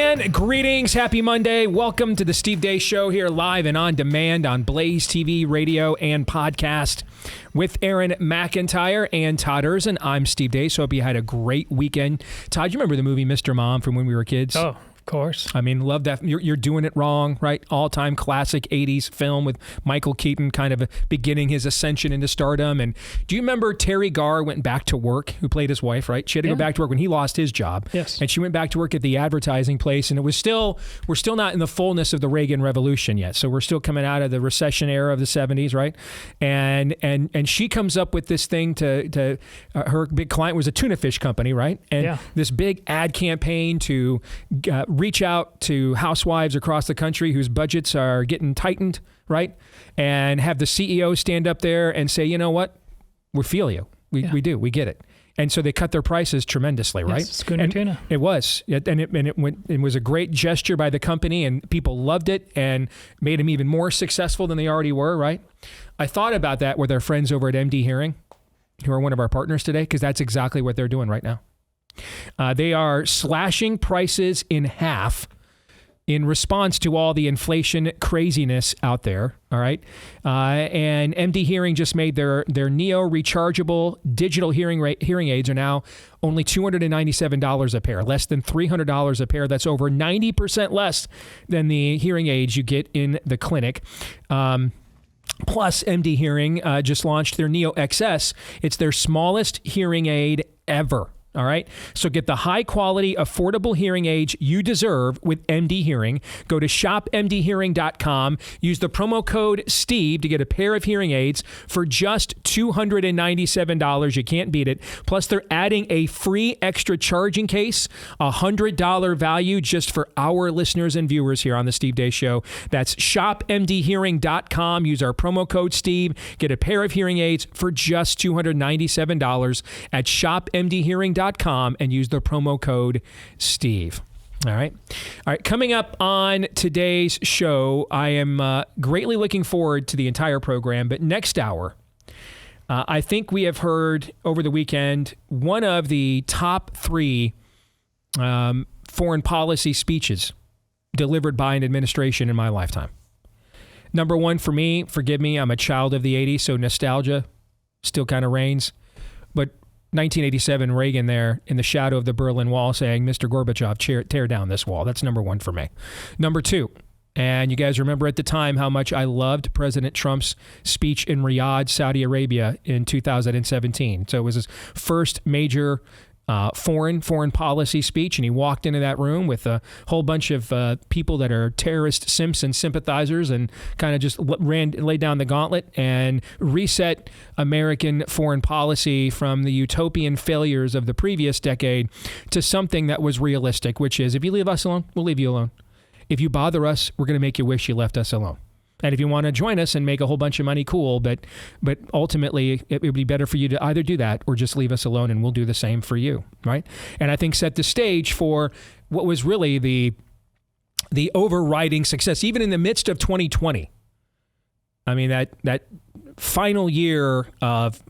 And greetings. Happy Monday. Welcome to the Steve Deace Show here live and on demand on Blaze TV, radio, and podcast with Aaron McIntyre and Todd Erzen. I'm Steve Deace. Hope you had a great weekend. Todd, you remember the movie Mr. Mom from when we were kids? Oh, of course. I mean, love that. You're doing it wrong, right? All-time classic 80s film with Michael Keaton kind of beginning his ascension into stardom. And do you remember Terry Garr went back to work, who played his wife, right? She had to go back to work when he lost his job. Yes. And she went back to work at the advertising place. And we're still not in the fullness of the Reagan Revolution yet. So we're still coming out of the recession era of the 70s, right? And she comes up with this thing to her big client was a tuna fish company, right? And this big ad campaign to reach out to housewives across the country whose budgets are getting tightened, right? And have the CEO stand up there and say, you know what? We feel you. We do. We get it. And so they cut their prices tremendously, right? Schooner tuna. It was. It was a great gesture by the company, and people loved it and made them even more successful than they already were, right? I thought about that with our friends over at MD Hearing, who are one of our partners today, because that's exactly what they're doing right now. They are slashing prices in half in response to all the inflation craziness out there, all right? And MD Hearing just made their Neo rechargeable digital hearing aids are now only $297 a pair, less than $300 a pair. That's over 90% less than the hearing aids you get in the clinic. Plus, MD Hearing just launched their Neo XS. It's their smallest hearing aid ever. All right. So get the high quality, affordable hearing aids you deserve with MD Hearing. Go to shopmdhearing.com. Use the promo code STEVE to get a pair of hearing aids for just $297. You can't beat it. Plus, they're adding a free extra charging case, $100 value just for our listeners and viewers here on the Steve Deace Show. That's shopmdhearing.com. Use our promo code STEVE. Get a pair of hearing aids for just $297 at shopmdhearing.com. And use the promo code Steve. All right. Coming up on today's show, I am greatly looking forward to the entire program. But next hour, I think we have heard over the weekend one of the top 3 foreign policy speeches delivered by an administration in my lifetime. Number 1 for me, forgive me, I'm a child of the 80s, so nostalgia still kind of reigns. But 1987, Reagan there in the shadow of the Berlin Wall saying, Mr. Gorbachev, tear down this wall. That's number 1 for me. Number 2, and you guys remember at the time how much I loved President Trump's speech in Riyadh, Saudi Arabia in 2017. So it was his first major foreign policy speech, and he walked into that room with a whole bunch of people that are terrorist Simpson sympathizers and kind of just laid down the gauntlet and reset American foreign policy from the utopian failures of the previous decade to something that was realistic, which is, if you leave us alone, we'll leave you alone. If you bother us, we're going to make you wish you left us alone. And if you want to join us and make a whole bunch of money, cool. But ultimately, it would be better for you to either do that or just leave us alone, and we'll do the same for you, right? And I think set the stage for what was really the overriding success, even in the midst of 2020. I mean, that final year of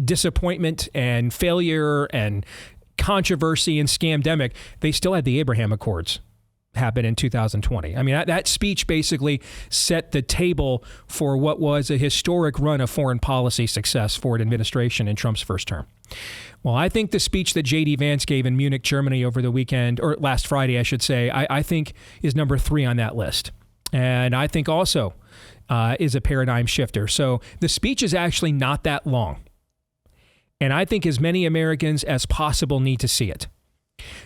disappointment and failure and controversy and scamdemic, they still had the Abraham Accords happen in 2020. I mean, that speech basically set the table for what was a historic run of foreign policy success for an administration in Trump's first term. Well, I think the speech that JD Vance gave in Munich, Germany over the weekend, or last Friday, I should say, I think is number 3 on that list. And I think also is a paradigm shifter. So the speech is actually not that long. And I think as many Americans as possible need to see it.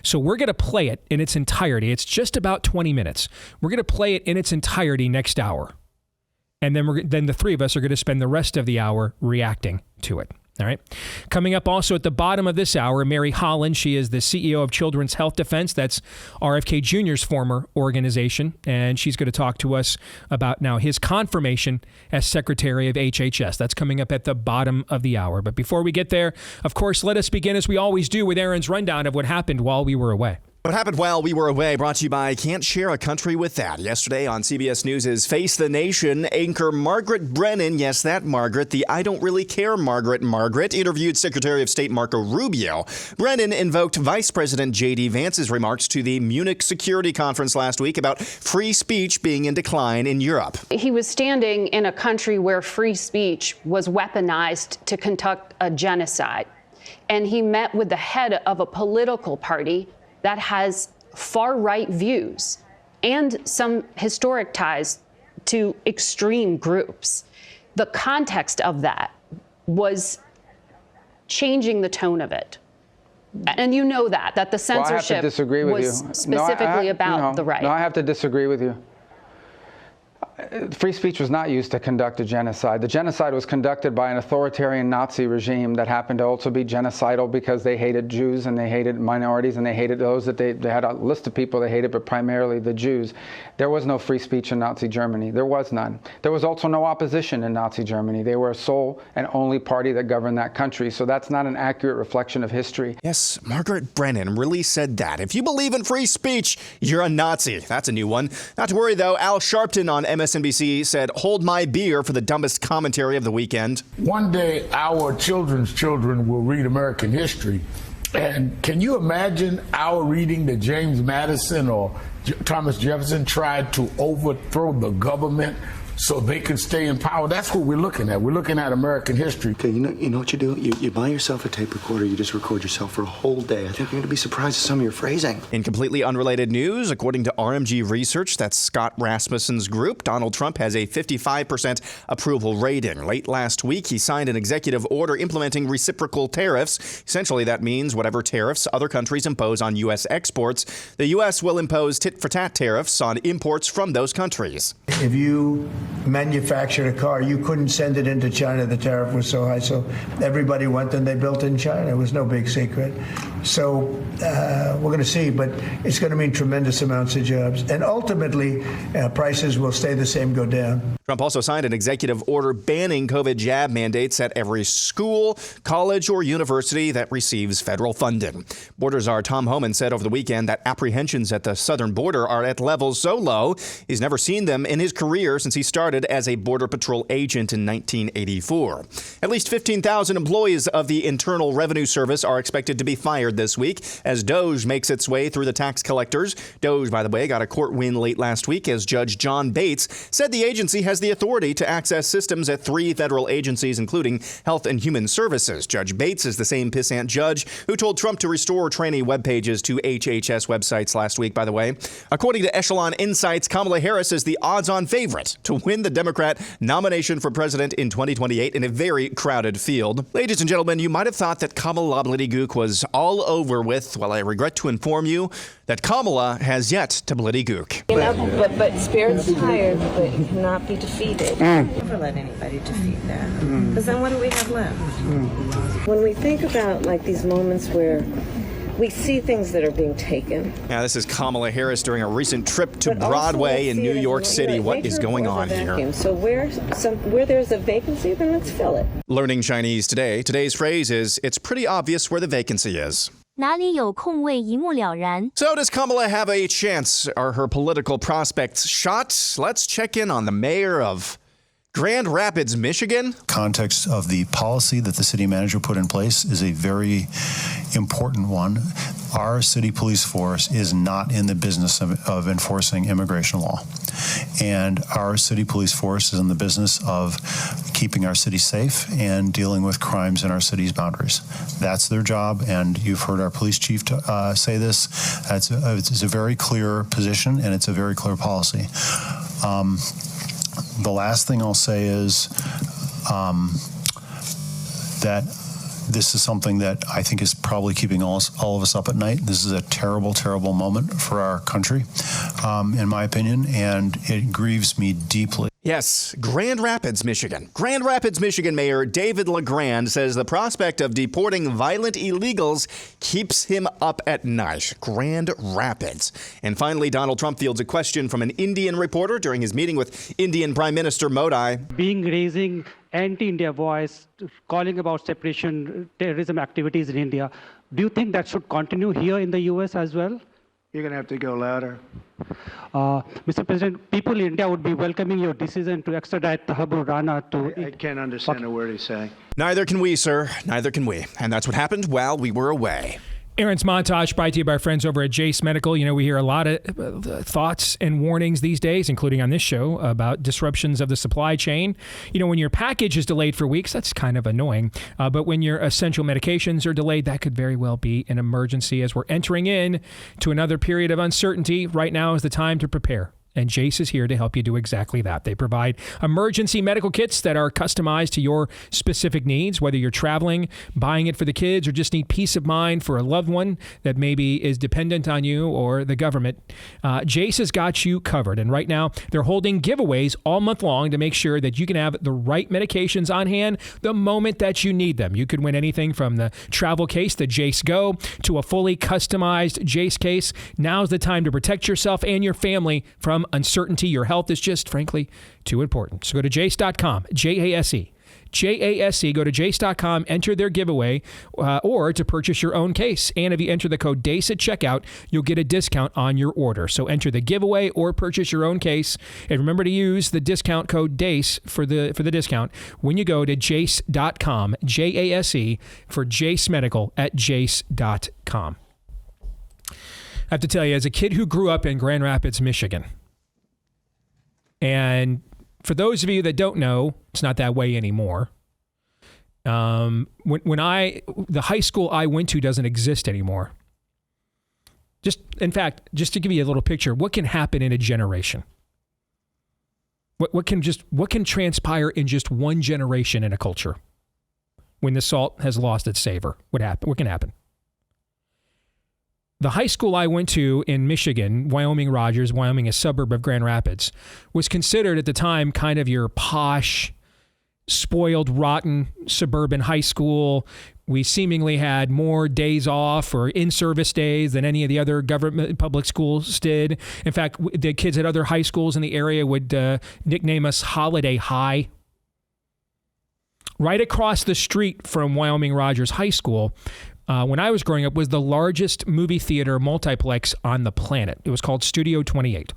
So we're going to play it in its entirety. It's just about 20 minutes. We're going to play it in its entirety next hour. And then the 3 of us are going to spend the rest of the hour reacting to it. All right. Coming up also at the bottom of this hour, Mary Holland. She is the CEO of Children's Health Defense. That's RFK Jr.'s former organization. And she's going to talk to us about now his confirmation as Secretary of HHS. That's coming up at the bottom of the hour. But before we get there, of course, let us begin as we always do with Aaron's rundown of what happened while we were away. What happened while we were away brought to you by Can't Share a Country with That. Yesterday on CBS News' Face the Nation, anchor Margaret Brennan, yes, that Margaret, the I don't really care Margaret, interviewed Secretary of State Marco Rubio. Brennan invoked Vice President JD Vance's remarks to the Munich Security Conference last week about free speech being in decline in Europe. He was standing in a country where free speech was weaponized to conduct a genocide. And he met with the head of a political party that has far-right views and some historic ties to extreme groups. The context of that was changing the tone of it. And you know that the censorship was specifically about the right. No, I have to disagree with you. Free speech was not used to conduct a genocide. The genocide was conducted by an authoritarian Nazi regime that happened to also be genocidal because they hated Jews and they hated minorities and they hated those that they had a list of people they hated, but primarily the Jews. There was no free speech in Nazi Germany. There was none. There was also no opposition in Nazi Germany. They were a sole and only party that governed that country. So that's not an accurate reflection of history. Yes, Margaret Brennan really said that. If you believe in free speech, you're a Nazi. That's a new one. Not to worry, though. Al Sharpton on MSNBC said, "Hold my beer" for the dumbest commentary of the weekend. One day, our children's children will read American history. And can you imagine our reading that James Madison or Thomas Jefferson tried to overthrow the government so they could stay in power? That's what we're looking at. We're looking at American history. Okay, you know what you do? You buy yourself a tape recorder, you just record yourself for a whole day. I think you're going to be surprised at some of your phrasing. In completely unrelated news, according to RMG Research, that's Scott Rasmussen's group, Donald Trump has a 55% approval rating. Late last week, he signed an executive order implementing reciprocal tariffs. Essentially, that means whatever tariffs other countries impose on U.S. exports, the U.S. will impose tit-for-tat tariffs on imports from those countries. If you manufactured a car, you couldn't send it into China. The tariff was so high, so everybody went and they built in China. It was no big secret. So we're going to see, but it's going to mean tremendous amounts of jobs. And ultimately, prices will stay the same, go down. Trump also signed an executive order banning COVID jab mandates at every school, college, or university that receives federal funding. Border Czar Tom Homan said over the weekend that apprehensions at the southern border are at levels so low he's never seen them in his career since he started as a Border Patrol agent in 1984. At least 15,000 employees of the Internal Revenue Service are expected to be fired this week as DOGE makes its way through the tax collectors. DOGE, by the way, got a court win late last week as Judge John Bates said the agency has the authority to access systems at 3 federal agencies, including Health and Human Services. Judge Bates is the same pissant judge who told Trump to restore trainee web pages to HHS websites last week, by the way. According to Echelon Insights, Kamala Harris is the odds-on favorite to win the Democrat nomination for president in 2028 in a very crowded field. Ladies and gentlemen, you might have thought that Kamala Blitty-Gook was all over with. Well, I regret to inform you that Kamala has yet to Blitty-Gook. You know, but spirit's tired, but you cannot be defeated. Never let anybody defeat that. Because then what do we have left? When we think about like these moments where we see things that are being taken. Now, this is Kamala Harris during a recent trip to Broadway in New York City. What is going on here? So where there's a vacancy, then let's fill it. Learning Chinese today. Today's phrase is, it's pretty obvious where the vacancy is. 哪里有空位一目了然. So does Kamala have a chance? Are her political prospects shot? Let's check in on the mayor of Grand Rapids, Michigan. Context of the policy that the city manager put in place is a very important one. Our city police force is not in the business of enforcing immigration law. And our city police force is in the business of keeping our city safe and dealing with crimes in our city's boundaries. That's their job, and you've heard our police chief say this. It's a very clear position, and it's a very clear policy. The last thing I'll say is that this is something that I think is probably keeping all of us up at night. This is a terrible, terrible moment for our country, in my opinion, and it grieves me deeply. Yes, Grand Rapids, Michigan. Grand Rapids, Michigan Mayor David LeGrand says the prospect of deporting violent illegals keeps him up at night. Grand Rapids. And finally, Donald Trump fields a question from an Indian reporter during his meeting with Indian Prime Minister Modi. Raising anti-India voice, calling about separation, terrorism activities in India. Do you think that should continue here in the U.S. as well? You're going to have to go louder. Mr. President, people in India would be welcoming your decision to extradite Tahabur Rana to... I can't understand a word he's saying. Neither can we, sir. Neither can we. And that's what happened while we were away. Aaron's Montage brought to you by our friends over at Deace Medical. You know, we hear a lot of thoughts and warnings these days, including on this show, about disruptions of the supply chain. You know, when your package is delayed for weeks, that's kind of annoying. But when your essential medications are delayed, that could very well be an emergency. As we're entering in to another period of uncertainty, right now is the time to prepare. And Deace is here to help you do exactly that. They provide emergency medical kits that are customized to your specific needs, whether you're traveling, buying it for the kids, or just need peace of mind for a loved one that maybe is dependent on you or the government. Deace has got you covered. And right now, they're holding giveaways all month long to make sure that you can have the right medications on hand the moment that you need them. You could win anything from the travel case, the Deace Go, to a fully customized Deace case. Now's the time to protect yourself and your family from uncertainty. Your health is just, frankly, too important. So go to Deace.com, J-A-S-E. J-A-S-E. Go to Deace.com, enter their giveaway, or to purchase your own case. And if you enter the code DACE at checkout, you'll get a discount on your order. So enter the giveaway or purchase your own case. And remember to use the discount code DACE for the discount when you go to Jace.com, J-A-S-E, for Deace Medical at Jace.com. I have to tell you, as a kid who grew up in Grand Rapids, Michigan, and for those of you that don't know, it's not that way anymore. The high school I went to doesn't exist anymore. In fact, just to give you a little picture, what can happen in a generation? What can transpire in just one generation in a culture when the salt has lost its savor? What can happen? The high school I went to in Michigan, Wyoming-Rogers, Wyoming, a suburb of Grand Rapids, was considered at the time kind of your posh, spoiled, rotten suburban high school. We seemingly had more days off or in-service days than any of the other government public schools did. In fact, the kids at other high schools in the area would nickname us Holiday High. Right across the street from Wyoming-Rogers High School, when I was growing up, was the largest movie theater multiplex on the planet. It was called Studio 28.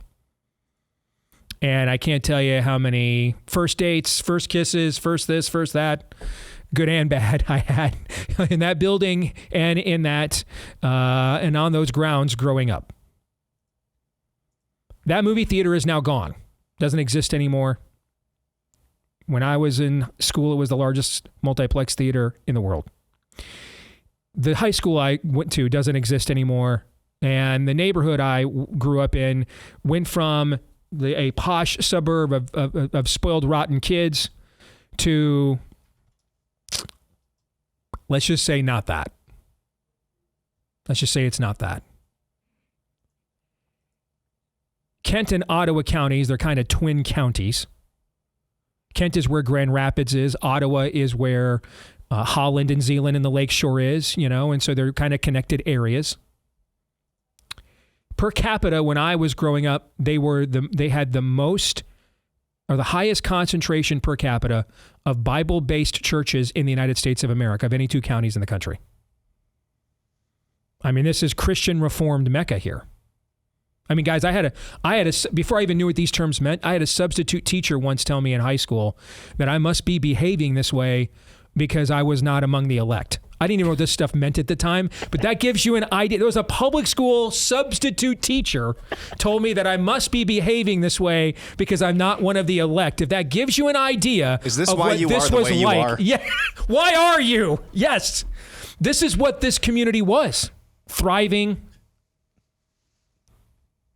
And I can't tell you how many first dates, first kisses, first this, first that, good and bad, I had in that building and in that and on those grounds growing up. That movie theater is now gone. Doesn't exist anymore. When I was in school, it was the largest multiplex theater in the world. The high school I went to doesn't exist anymore. And the neighborhood I grew up in went from a posh suburb of spoiled, rotten kids to, let's just say, not that. Let's just say it's not that. Kent and Ottawa counties, they're kind of twin counties. Kent is where Grand Rapids is. Ottawa is where Holland and Zeeland and the Lakeshore is, and so they're kind of connected areas. Per capita, when I was growing up, they had the most, or the highest concentration per capita of Bible-based churches in the United States of America, of any two counties in the country. I mean, this is Christian Reformed Mecca here. I mean, guys, before I even knew what these terms meant, I had a substitute teacher once tell me in high school that I must be behaving this way because I was not among the elect. I didn't even know what this stuff meant at the time, but that gives you an idea. There was a public school substitute teacher told me that I must be behaving this way because I'm not one of the elect. If that gives you an idea is this of why what you this are the was way like. You are? Yeah. Why are you? Yes. This is what this community was. Thriving.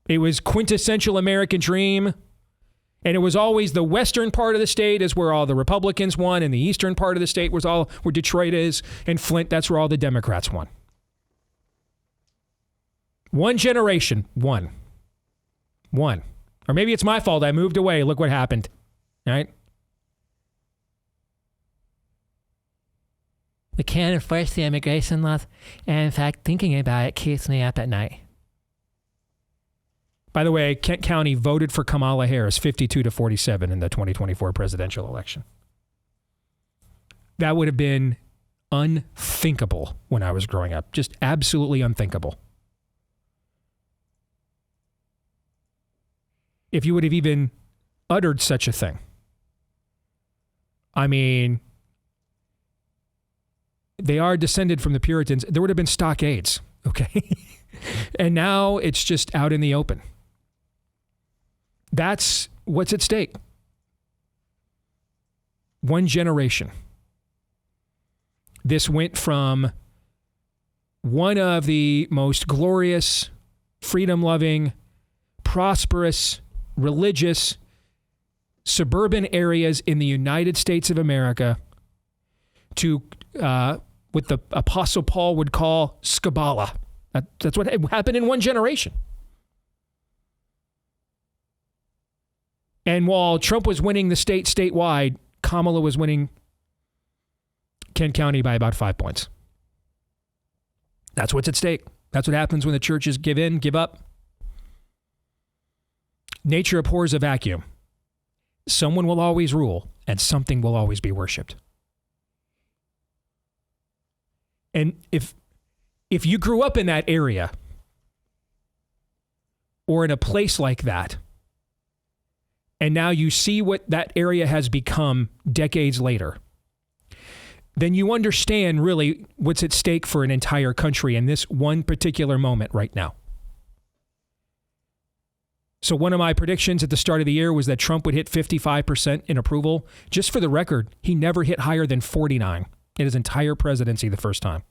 It was quintessential American dream. And it was always the western part of the state is where all the Republicans won, and the eastern part of the state was all where Detroit is, and Flint, that's where all the Democrats won. One generation, one. Or maybe it's my fault. I moved away. Look what happened. All right? We can't enforce the immigration laws, and in fact, thinking about it keeps me up at night. By the way, Kent County voted for Kamala Harris 52-47 in the 2024 presidential election. That would have been unthinkable when I was growing up. Just absolutely unthinkable. if you would have even uttered such a thing. I mean, they are descended from the Puritans. There would have been stockades, okay? And now it's just out in the open. That's what's at stake. One generation. This went from one of the most glorious, freedom-loving, prosperous, religious, suburban areas in the United States of America to what the Apostle Paul would call Skabala. That's what happened in one generation. And while Trump was winning the statewide, Kamala was winning Kent County by about 5 points. That's what's at stake. That's what happens when the churches give in, give up. Nature abhors a vacuum. Someone will always rule, and something will always be worshipped. And if you grew up in that area or in a place like that, and now you see what that area has become decades later, then you understand really what's at stake for an entire country in this one particular moment right now. So one of my predictions at the start of the year was that Trump would hit 55% in approval. Just for the record, he never hit higher than 49 in his entire presidency the first time.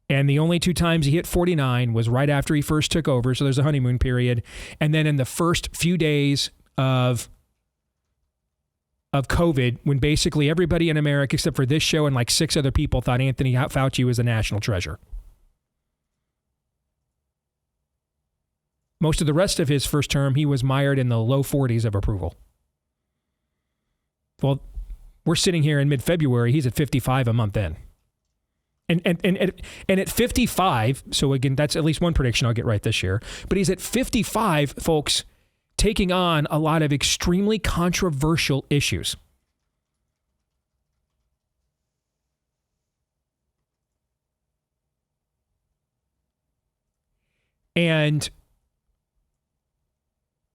And the only 2 times he hit 49 was right after he first took over, so there's a honeymoon period, and then in the first few days of COVID, when basically everybody in America, except for this show and like 6 other people, thought Anthony Fauci was a national treasure. Most of the rest of his first term, he was mired in the low 40s of approval. Well, we're sitting here in mid-February. He's at 55 a month in. And at 55, so again, that's at least one prediction I'll get right this year. But he's at 55, folks, taking on a lot of extremely controversial issues. And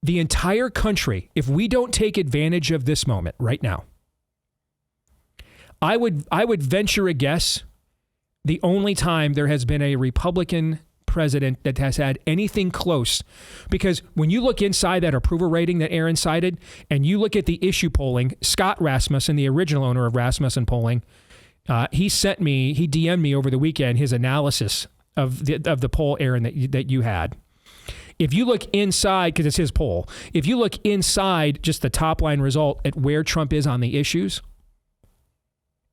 the entire country, if we don't take advantage of this moment right now, I would venture a guess the only time there has been a Republican president that has had anything close, because when you look inside that approval rating that Aaron cited, and you look at the issue polling, Scott Rasmussen, the original owner of Rasmussen Polling, he DM'd me over the weekend his analysis of the poll, Aaron, that you had. If you look inside, because it's his poll, if you look inside just the top line result at where Trump is on the issues,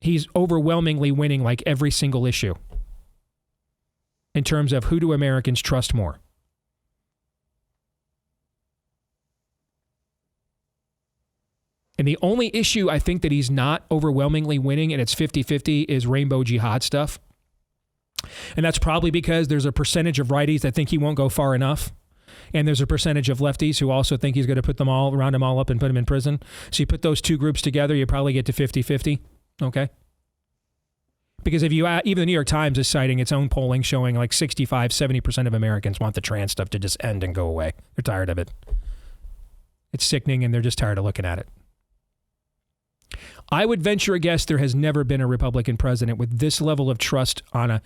he's overwhelmingly winning like every single issue in terms of who do Americans trust more. And the only issue I think that he's not overwhelmingly winning, and it's 50-50, is rainbow jihad stuff. And that's probably because there's a percentage of righties that think he won't go far enough. And there's a percentage of lefties who also think he's going to round them all up and put them in prison. So you put those 2 groups together, you probably get to 50-50. Okay? Because if you, even the New York Times is citing its own polling showing like 65-70% of Americans want the trans stuff to just end and go away. They're tired of it. It's sickening, and they're just tired of looking at it. I would venture a guess there has never been a Republican president with this level of trust on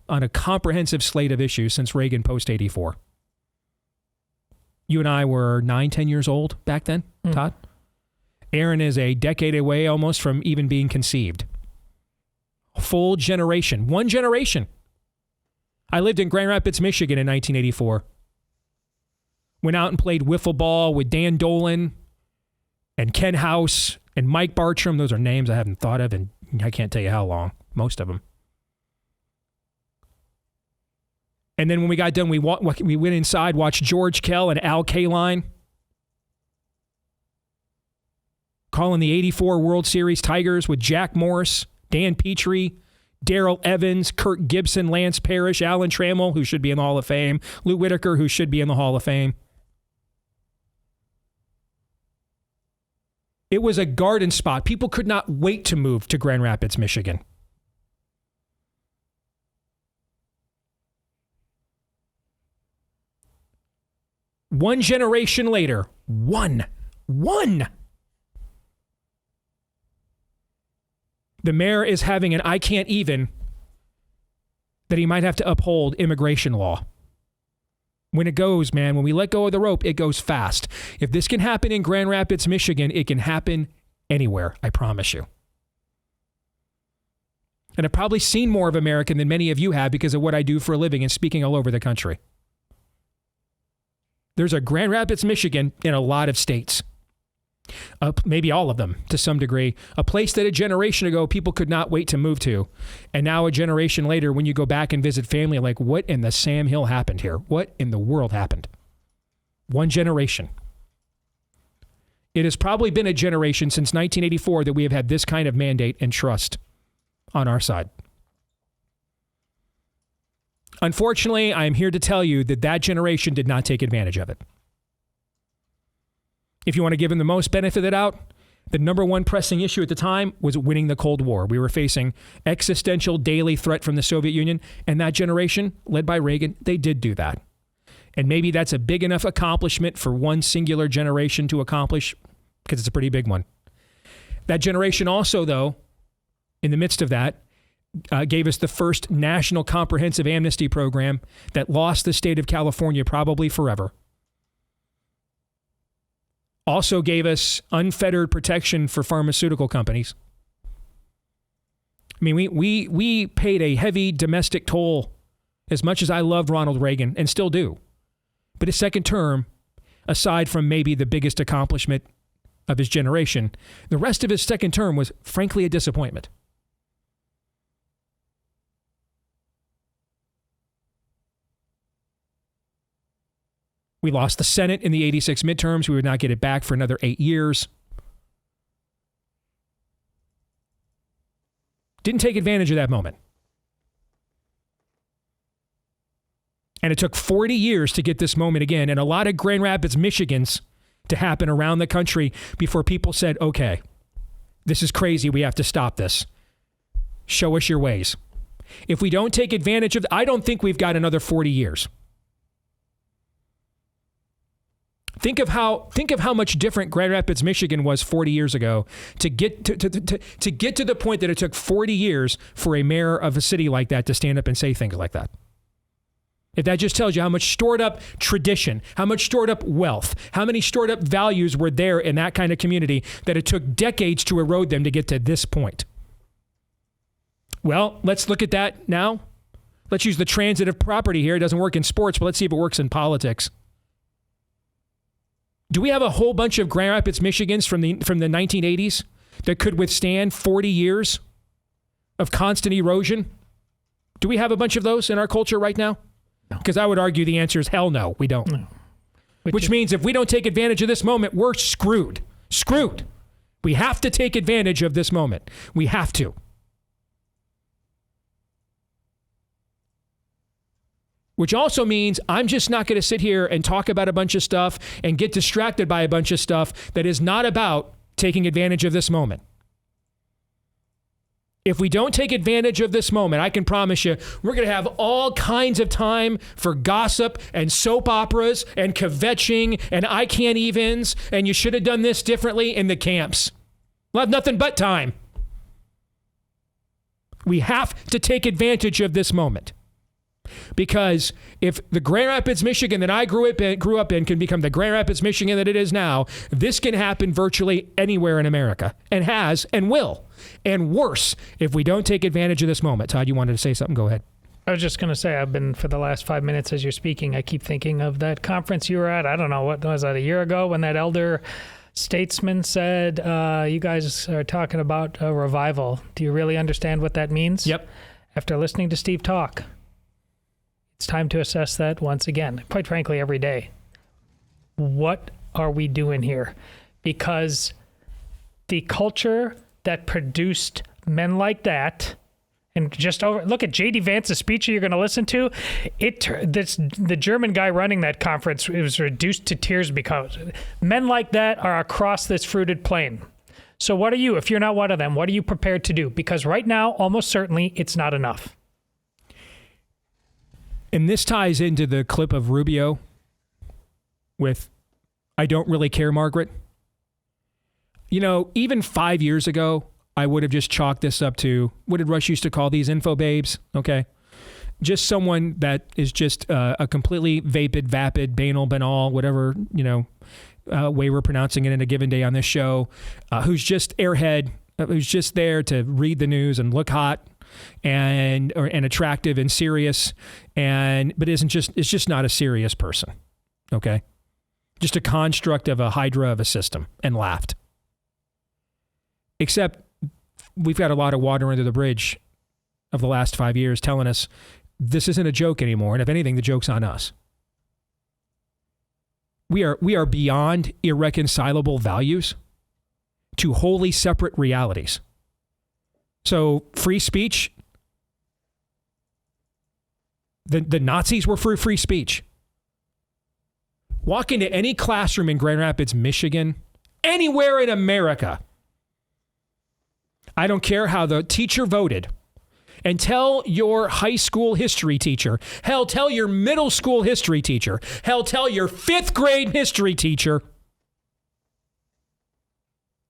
a comprehensive slate of issues since Reagan post-84. You and I were 9-10 years old back then, Todd. Aaron is a decade away almost from even being conceived. Full generation. One generation. I lived in Grand Rapids, Michigan in 1984. Went out and played wiffle ball with Dan Dolan and Ken House and Mike Bartram. Those are names I haven't thought of, and I can't tell you how long. Most of them. And then when we got done, we went inside, watched George Kell and Al Kaline calling the 84 World Series Tigers with Jack Morris, Dan Petrie, Darrell Evans, Kirk Gibson, Lance Parrish, Alan Trammell, who should be in the Hall of Fame, Lou Whitaker, who should be in the Hall of Fame. It was a garden spot. People could not wait to move to Grand Rapids, Michigan. One generation later, one. The mayor is having an I can't even that he might have to uphold immigration law. When it goes, man, when we let go of the rope, it goes fast. If this can happen in Grand Rapids, Michigan, it can happen anywhere, I promise you. And I've probably seen more of America than many of you have because of what I do for a living and speaking all over the country. There's a Grand Rapids, Michigan in a lot of states. Maybe all of them to some degree. A place that a generation ago people could not wait to move to. And now a generation later, when you go back and visit family, like, what in the Sam Hill happened here? What in the world happened? One generation. It has probably been a generation since 1984 that we have had this kind of mandate and trust on our side. Unfortunately, I am here to tell you that that generation did not take advantage of it. If you want to give them the most benefit of the doubt, the number one pressing issue at the time was winning the Cold War. We were facing existential daily threat from the Soviet Union, and that generation, led by Reagan, they did do that. And maybe that's a big enough accomplishment for one singular generation to accomplish, because it's a pretty big one. That generation also, though, in the midst of that, gave us the first national comprehensive amnesty program that lost the state of California probably forever. Also gave us unfettered protection for pharmaceutical companies. I mean, we paid a heavy domestic toll, as much as I loved Ronald Reagan, and still do. But his second term, aside from maybe the biggest accomplishment of his generation, the rest of his second term was frankly a disappointment. We lost the Senate in the 86 midterms. We would not get it back for another 8 years. Didn't take advantage of that moment. And it took 40 years to get this moment again, and a lot of Grand Rapids, Michigans to happen around the country before people said, okay, this is crazy. We have to stop this. Show us your ways. If we don't take advantage of, I don't think we've got another 40 years. Think of how much different Grand Rapids, Michigan was 40 years ago to get to the point that it took 40 years for a mayor of a city like that to stand up and say things like that. If that just tells you how much stored up tradition, how much stored up wealth, how many stored up values were there in that kind of community that it took decades to erode them to get to this point. Well, let's look at that now. Let's use the transitive property here. It doesn't work in sports, but let's see if it works in politics. Do we have a whole bunch of Grand Rapids, Michigans from the 1980s that could withstand 40 years of constant erosion? Do we have a bunch of those in our culture right now? Because I would argue the answer is hell no, we don't. No. Which means if we don't take advantage of this moment, we're screwed. Screwed. We have to take advantage of this moment. We have to. Which also means I'm just not going to sit here and talk about a bunch of stuff and get distracted by a bunch of stuff that is not about taking advantage of this moment. If we don't take advantage of this moment, I can promise you, we're going to have all kinds of time for gossip and soap operas and kvetching and I can't evens and you should have done this differently in the camps. We'll have nothing but time. We have to take advantage of this moment. Because if the Grand Rapids, Michigan that I grew up in can become the Grand Rapids, Michigan that it is now, this can happen virtually anywhere in America and has and will. And worse, if we don't take advantage of this moment. Todd, you wanted to say something? Go ahead. I was just going to say, I've been, for the last 5 minutes as you're speaking, I keep thinking of that conference you were at. I don't know, what was that, a year ago when that elder statesman said, you guys are talking about a revival. Do you really understand what that means? Yep. After listening to Steve talk. It's time to assess that once again, quite frankly, every day. What are we doing here? Because the culture that produced men like that, and just look at JD Vance's speech you're going to listen to, the German guy running that conference, it was reduced to tears because men like that are across this fruited plain. So what are you, if you're not one of them, what are you prepared to do? Because right now, almost certainly, it's not enough. And this ties into the clip of Rubio with, I don't really care, Margaret. You know, even 5 years ago, I would have just chalked this up to, what did Rush used to call these, info babes? Okay. Just someone that is just a completely vapid, banal, banal, whatever, you know, way we're pronouncing it in a given day on this show, who's just airhead, who's just there to read the news and look hot and attractive and serious, but it's just not a serious person. Okay. Just a construct of a hydra of a system, and laughed. Except we've got a lot of water under the bridge of the last 5 years telling us this isn't a joke anymore. And if anything, the joke's on us. We are beyond irreconcilable values to wholly separate realities. So free speech, the Nazis were for free speech. Walk into any classroom in Grand Rapids, Michigan, anywhere in America. I don't care how the teacher voted. And tell your high school history teacher, hell, tell your middle school history teacher, hell, tell your 5th grade history teacher,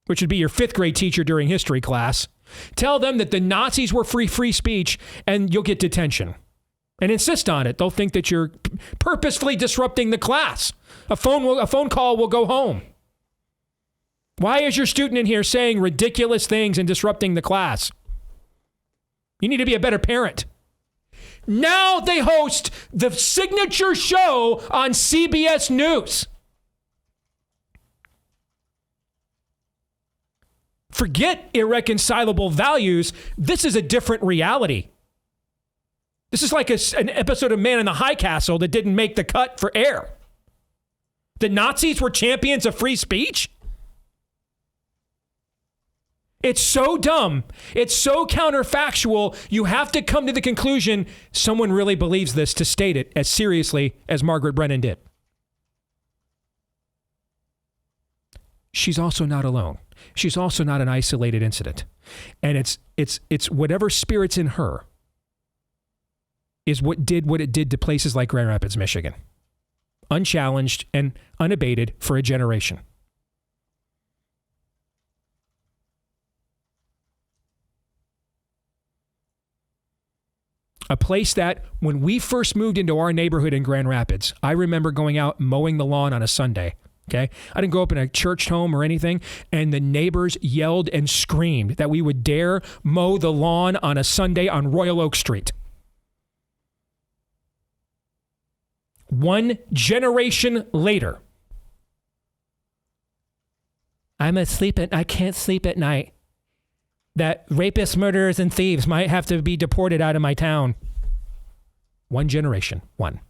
which would be your 5th grade teacher during history class. Tell them that the Nazis were free speech, and you'll get detention. And insist on it. They'll think that you're purposefully disrupting the class. A phone call will go home. Why is your student in here saying ridiculous things and disrupting the class? You need to be a better parent. Now they host the signature show on CBS News. Forget irreconcilable values. This is a different reality. This is like an episode of Man in the High Castle that didn't make the cut for air. The Nazis were champions of free speech? It's so dumb. It's so counterfactual. You have to come to the conclusion someone really believes this to state it as seriously as Margaret Brennan did. She's also not alone. She's also not an isolated incident. And it's whatever spirit's in her is what it did to places like Grand Rapids, Michigan. Unchallenged and unabated for a generation. A place that, when we first moved into our neighborhood in Grand Rapids, I remember going out mowing the lawn on a Sunday. Okay. I didn't go up in a church home or anything. And the neighbors yelled and screamed that we would dare mow the lawn on a Sunday on Royal Oak Street. One generation later, I can't sleep at night. That rapists, murderers, and thieves might have to be deported out of my town. One generation. One.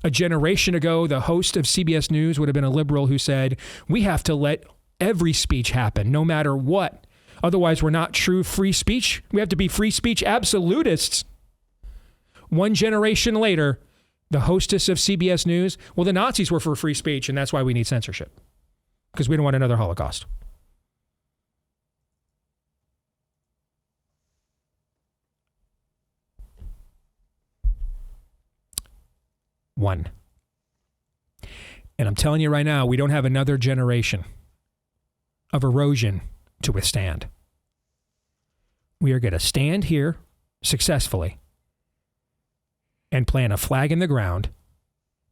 A generation ago, the host of CBS News would have been a liberal who said, we have to let every speech happen, no matter what. Otherwise, we're not true free speech. We have to be free speech absolutists. One generation later, the hostess of CBS News, well, the Nazis were for free speech, and that's why we need censorship. Because we don't want another Holocaust. One. And I'm telling you right now, we don't have another generation of erosion to withstand. We are going to stand here successfully and plant a flag in the ground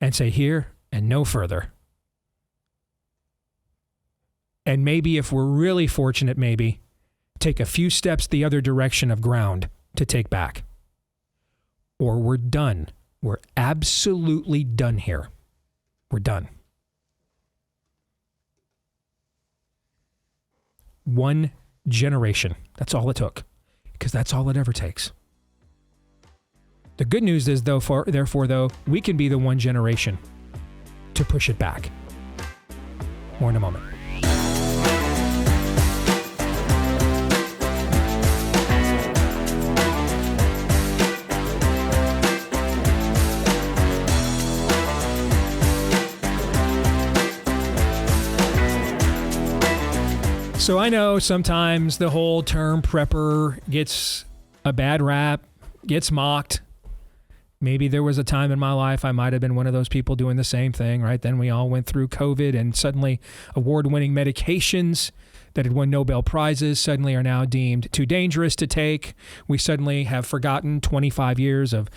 and say here and no further. And maybe if we're really fortunate, maybe take a few steps the other direction of ground to take back. Or we're done. We're absolutely done here. We're done. One generation. That's all it took. Because that's all it ever takes. The good news is, therefore, we can be the one generation to push it back. More in a moment. So I know sometimes the whole term prepper gets a bad rap, gets mocked. Maybe there was a time in my life I might have been one of those people doing the same thing, right? Then we all went through COVID, and suddenly award-winning medications that had won Nobel Prizes suddenly are now deemed too dangerous to take. We suddenly have forgotten 25 years of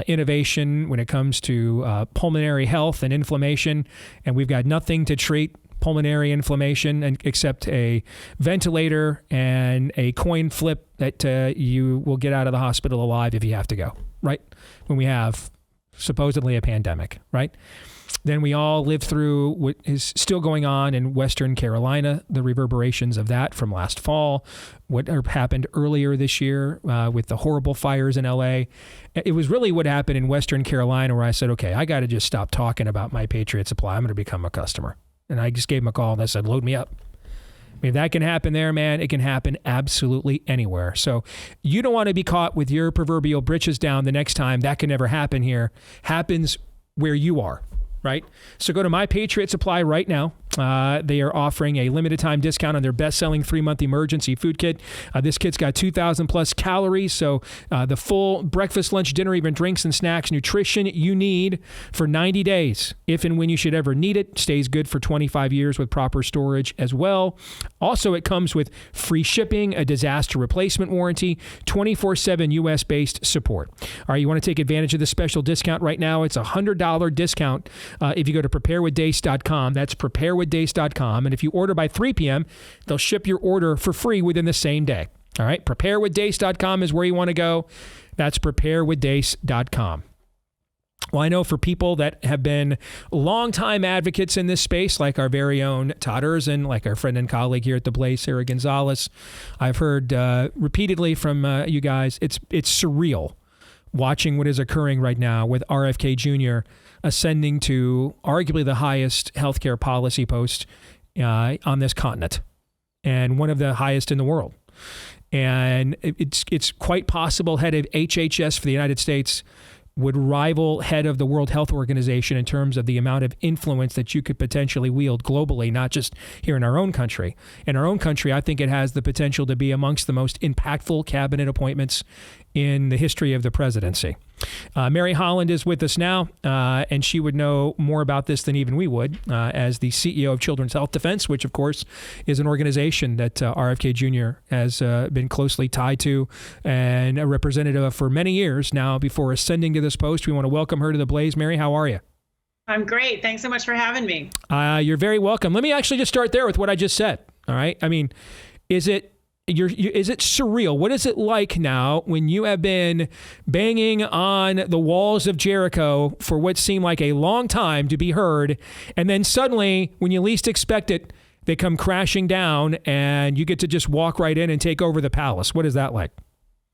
innovation when it comes to pulmonary health and inflammation, and we've got nothing to treat pulmonary inflammation except a ventilator and a coin flip that you will get out of the hospital alive if you have to go, right? When we have supposedly a pandemic, right? Then we all lived through what is still going on in Western Carolina, the reverberations of that from last fall, what happened earlier this year with the horrible fires in LA. It was really what happened in Western Carolina where I said, okay, I got to just stop talking about my Patriot Supply. I'm going to become a customer. And I just gave him a call and I said, load me up. I mean, that can happen there, man. It can happen absolutely anywhere. So you don't want to be caught with your proverbial britches down the next time. That can never happen here. Happens where you are, right? So go to My Patriot Supply right now. They are offering a limited time discount on their best-selling 3-month emergency food kit. This kit's got 2,000 plus calories, so the full breakfast, lunch, dinner, even drinks and snacks, nutrition you need for 90 days. If and when you should ever need it, stays good for 25 years with proper storage as well. Also, it comes with free shipping, a disaster replacement warranty, 24/7 U.S.-based support. All right, you want to take advantage of this special discount right now? It's a $100 discount if you go to preparewithdeace.com. That's preparewithdeace.com. And if you order by 3 p.m., they'll ship your order for free within the same day. All right, preparewithdeace.com is where you want to go. That's preparewithdeace.com. Well, I know for people that have been longtime advocates in this space, like our very own Todd Erzin, like our friend and colleague here at the Blaze, Sarah Gonzalez, I've heard repeatedly from you guys, it's surreal watching what is occurring right now with RFK Jr. ascending to arguably the highest healthcare policy post on this continent and one of the highest in the world. And it's quite possible head of HHS for the United States would rival head of the World Health Organization in terms of the amount of influence that you could potentially wield globally, not just here in our own country. In our own country, I think it has the potential to be amongst the most impactful cabinet appointments in the history of the presidency. Mary Holland is with us now, and she would know more about this than even we would as the CEO of Children's Health Defense, which, of course, is an organization that RFK Jr. has been closely tied to and a representative of for many years now before ascending to this post. We want to welcome her to the Blaze. Mary, how are you? I'm great. Thanks so much for having me. You're very welcome. Let me actually just start there with what I just said. All right. I mean, is it surreal? What is it like now when you have been banging on the walls of Jericho for what seemed like a long time to be heard, and then suddenly, when you least expect it, they come crashing down and you get to just walk right in and take over the palace? What is that like?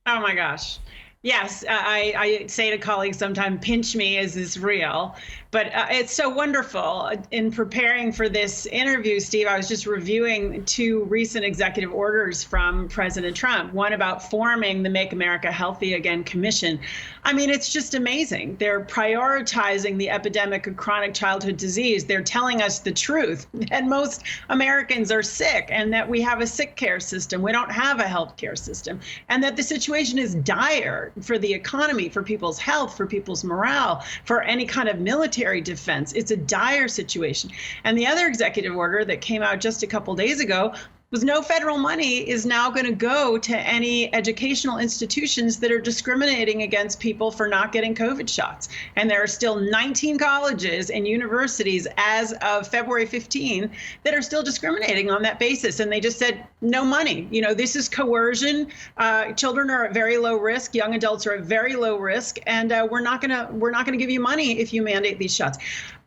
Oh my gosh. Yes, I say to colleagues sometimes, pinch me, is this real? But it's so wonderful. In preparing for this interview, Steve, I was just reviewing 2 recent executive orders from President Trump, one about forming the Make America Healthy Again Commission. I mean, it's just amazing. They're prioritizing the epidemic of chronic childhood disease. They're telling us the truth, that most Americans are sick and that we have a sick care system. We don't have a health care system, and that the situation is dire for the economy, for people's health, for people's morale, for any kind of military defense. It's a dire situation. And the other executive order that came out just a couple days ago was no federal money is now going to go to any educational institutions that are discriminating against people for not getting COVID shots. And there are still 19 colleges and universities as of February 15 that are still discriminating on that basis. And they just said, no money. You know, this is coercion. Children are at very low risk. Young adults are at very low risk. And we're not going to give you money if you mandate these shots.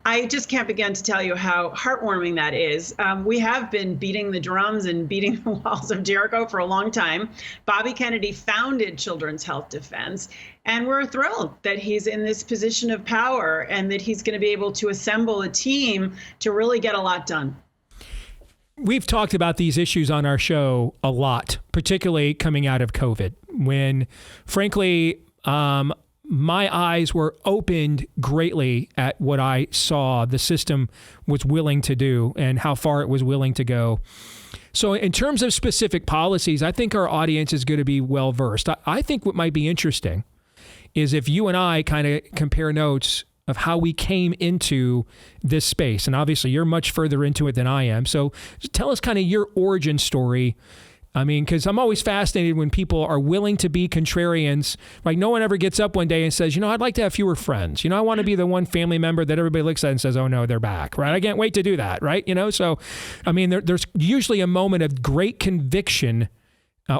I just can't begin to tell you how heartwarming that is. We have been beating the drums and beating the walls of Jericho for a long time. Bobby Kennedy founded Children's Health Defense, and we're thrilled that he's in this position of power and that he's going to be able to assemble a team to really get a lot done. We've talked about these issues on our show a lot, particularly coming out of COVID, when, frankly, my eyes were opened greatly at what I saw the system was willing to do and how far it was willing to go. So in terms of specific policies, I think our audience is going to be well versed. I think what might be interesting is if you and I kind of compare notes of how we came into this space. And obviously you're much further into it than I am. So tell us kind of your origin story. I mean, because I'm always fascinated when people are willing to be contrarians. Like no one ever gets up one day and says, I'd like to have fewer friends. I want to be the one family member that everybody looks at and says, oh no, they're back, right? I can't wait to do that, right? So, I mean, there's usually a moment of great conviction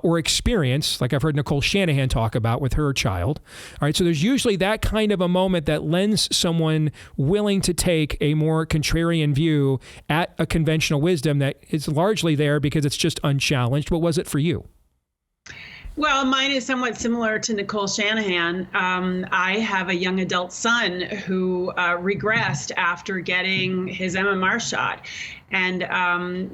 or experience, like I've heard Nicole Shanahan talk about with her child. All right, so there's usually that kind of a moment that lends someone willing to take a more contrarian view at a conventional wisdom that is largely there because it's just unchallenged. What was it for you? Well, mine is somewhat similar to Nicole Shanahan. I have a young adult son who regressed after getting his MMR shot. And,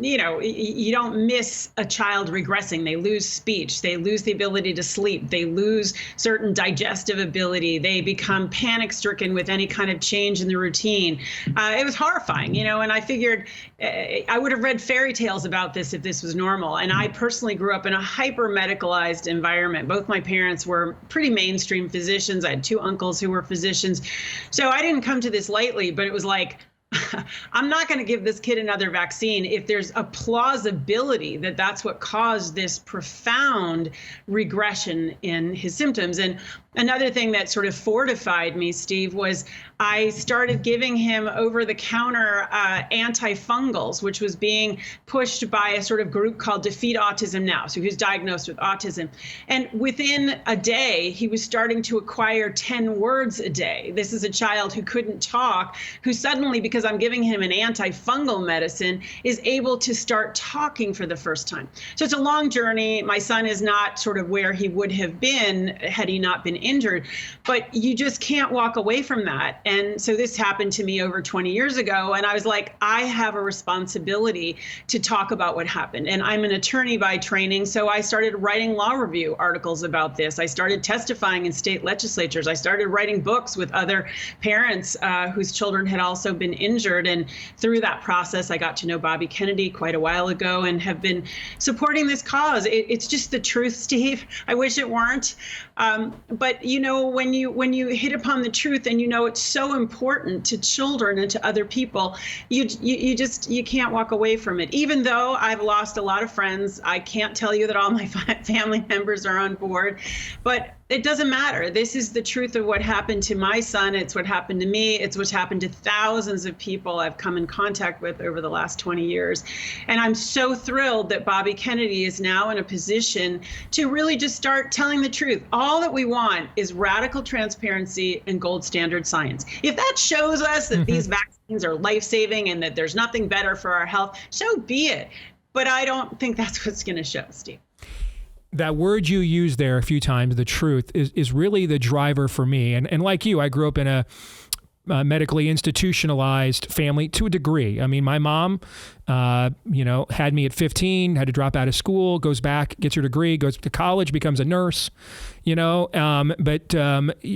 you don't miss a child regressing. They lose speech. They lose the ability to sleep. They lose certain digestive ability. They become panic stricken with any kind of change in the routine. It was horrifying, and I figured I would have read fairy tales about this if this was normal. And I personally grew up in a hyper medicalized environment. Both my parents were pretty mainstream physicians. I had two uncles who were physicians. So I didn't come to this lightly, but it was like, I'm not going to give this kid another vaccine if there's a plausibility that that's what caused this profound regression in his symptoms. And another thing that sort of fortified me, Steve, was I started giving him over-the-counter antifungals, which was being pushed by a sort of group called Defeat Autism Now, so who's diagnosed with autism. And within a day, he was starting to acquire 10 words a day. This is a child who couldn't talk, who suddenly, because I'm giving him an antifungal medicine, is able to start talking for the first time. So it's a long journey. My son is not sort of where he would have been had he not been injured, but you just can't walk away from that. And so this happened to me over 20 years ago. And I was like, I have a responsibility to talk about what happened. And I'm an attorney by training. So I started writing law review articles about this. I started testifying in state legislatures. I started writing books with other parents whose children had also been injured. And through that process, I got to know Bobby Kennedy quite a while ago and have been supporting this cause. It's just the truth, Steve. I wish it weren't. But when you hit upon the truth and it's so important to children and to other people, you can't walk away from it. Even though I've lost a lot of friends, I can't tell you that all my family members are on board, but it doesn't matter. This is the truth of what happened to my son. It's what happened to me. It's what's happened to thousands of people I've come in contact with over the last 20 years. And I'm so thrilled that Bobby Kennedy is now in a position to really just start telling the truth. All that we want is radical transparency and gold standard science. If that shows us that these vaccines are life-saving and that there's nothing better for our health, so be it. But I don't think that's what's going to show, Steve. That word you used there a few times, the truth, is really the driver for me. And like you, I grew up in a medically institutionalized family to a degree. I mean, my mom, had me at 15, had to drop out of school, goes back, gets her degree, goes to college, becomes a nurse, but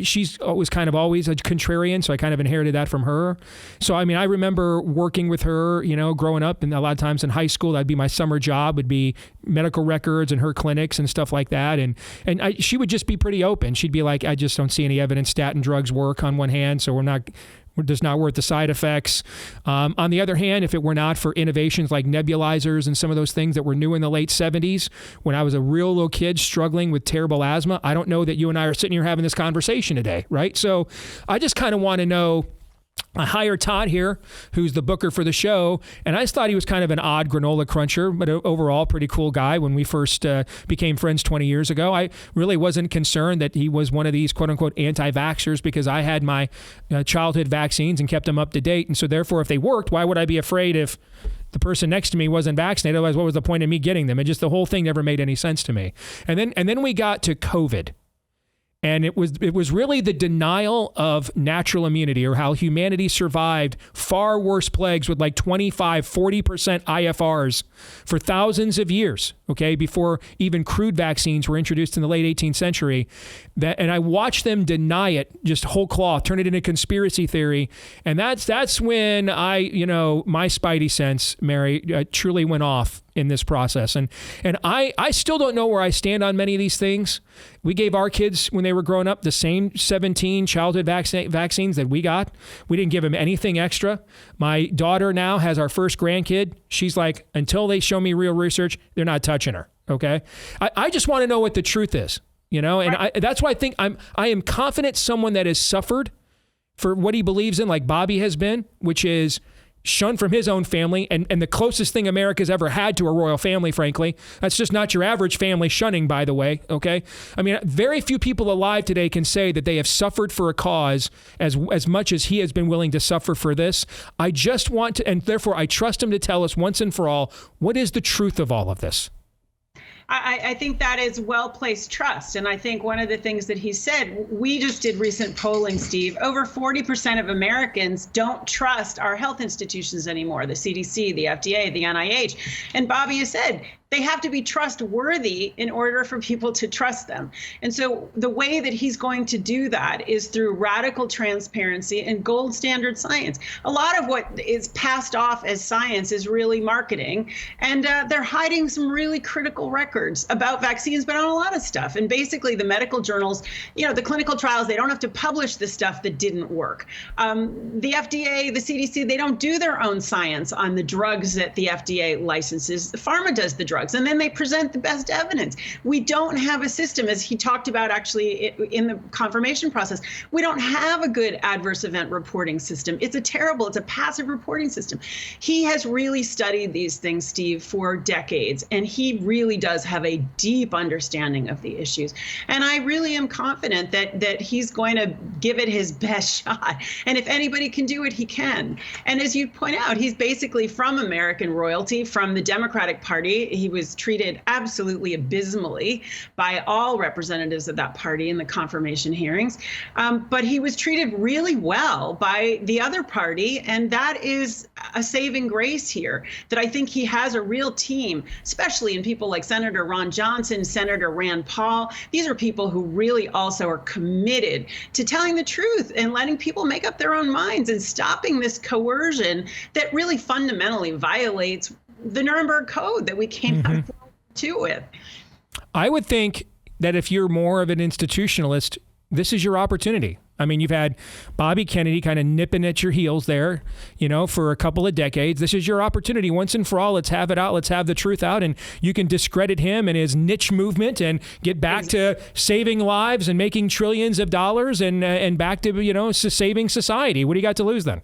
she's always always a contrarian. So I kind of inherited that from her. So, I mean, I remember working with her, growing up, and a lot of times in high school, that'd be my summer job, would be medical records and her clinics and stuff like that. And she would just be pretty open. She'd be like, I just don't see any evidence statin drugs work on one hand. So we're just not worth the side effects. On the other hand, if it were not for innovations like nebulizers and some of those things that were new in the late 70s, when I was a real little kid struggling with terrible asthma, I don't know that you and I are sitting here having this conversation today, right? So I just kind of want to know, I hired Todd here, who's the booker for the show, and I just thought he was kind of an odd granola cruncher, but overall pretty cool guy when we first became friends 20 years ago. I really wasn't concerned that he was one of these quote-unquote anti-vaxxers because I had my childhood vaccines and kept them up to date, and so therefore if they worked, why would I be afraid if the person next to me wasn't vaccinated? Otherwise, what was the point of me getting them? And just the whole thing never made any sense to me. And then we got to COVID. And it was really the denial of natural immunity, or how humanity survived far worse plagues with like 25, 40% IFRs for thousands of years. okay, before even crude vaccines were introduced in the late 18th century. And I watched them deny it, just whole cloth, turn it into conspiracy theory. And that's when my spidey sense, Mary, truly went off in this process. And I still don't know where I stand on many of these things. We gave our kids, when they were growing up, the same 17 childhood vaccines that we got. We didn't give them anything extra. My daughter now has our first grandkid. She's like, until they show me real research, they're not touching her. Okay. I just want to know what the truth is, and that's why I think I am confident someone that has suffered for what he believes in, like Bobby has been, which is shunned from his own family, and the closest thing America's ever had to a royal family, frankly. That's just not your average family shunning, by the way, okay? I mean, very few people alive today can say that they have suffered for a cause as much as he has been willing to suffer for this. I just want to, and therefore I trust him to tell us once and for all, what is the truth of all of this? I think that is well-placed trust. And I think one of the things that he said, we just did recent polling, Steve, over 40% of Americans don't trust our health institutions anymore, the CDC, the FDA, the NIH. And Bobby has said, they have to be trustworthy in order for people to trust them. And so the way that he's going to do that is through radical transparency and gold standard science. A lot of what is passed off as science is really marketing. And they're hiding some really critical records about vaccines, but on a lot of stuff. And basically the medical journals, the clinical trials, they don't have to publish the stuff that didn't work. The FDA, the CDC, they don't do their own science on the drugs that the FDA licenses. The pharma does the drugs. And then they present the best evidence. We don't have a system, as he talked about actually in the confirmation process. We don't have a good adverse event reporting system. It's a passive reporting system. He has really studied these things, Steve, for decades, and he really does have a deep understanding of the issues. And I really am confident that he's going to give it his best shot. And if anybody can do it, he can. And as you point out, he's basically from American royalty, from the Democratic Party. He was treated absolutely abysmally by all representatives of that party in the confirmation hearings. But he was treated really well by the other party. And that is a saving grace here, that I think he has a real team, especially in people like Senator Ron Johnson, Senator Rand Paul. These are people who really also are committed to telling the truth and letting people make up their own minds and stopping this coercion that really fundamentally violates the Nuremberg Code that we came out with. I would think that if you're more of an institutionalist, this is your opportunity. I mean, you've had Bobby Kennedy kind of nipping at your heels there, for a couple of decades. This is your opportunity once and for all. Let's have it out. Let's have the truth out. And you can discredit him and his niche movement and get back to saving lives and making trillions of dollars and back to, saving society. What do you got to lose then?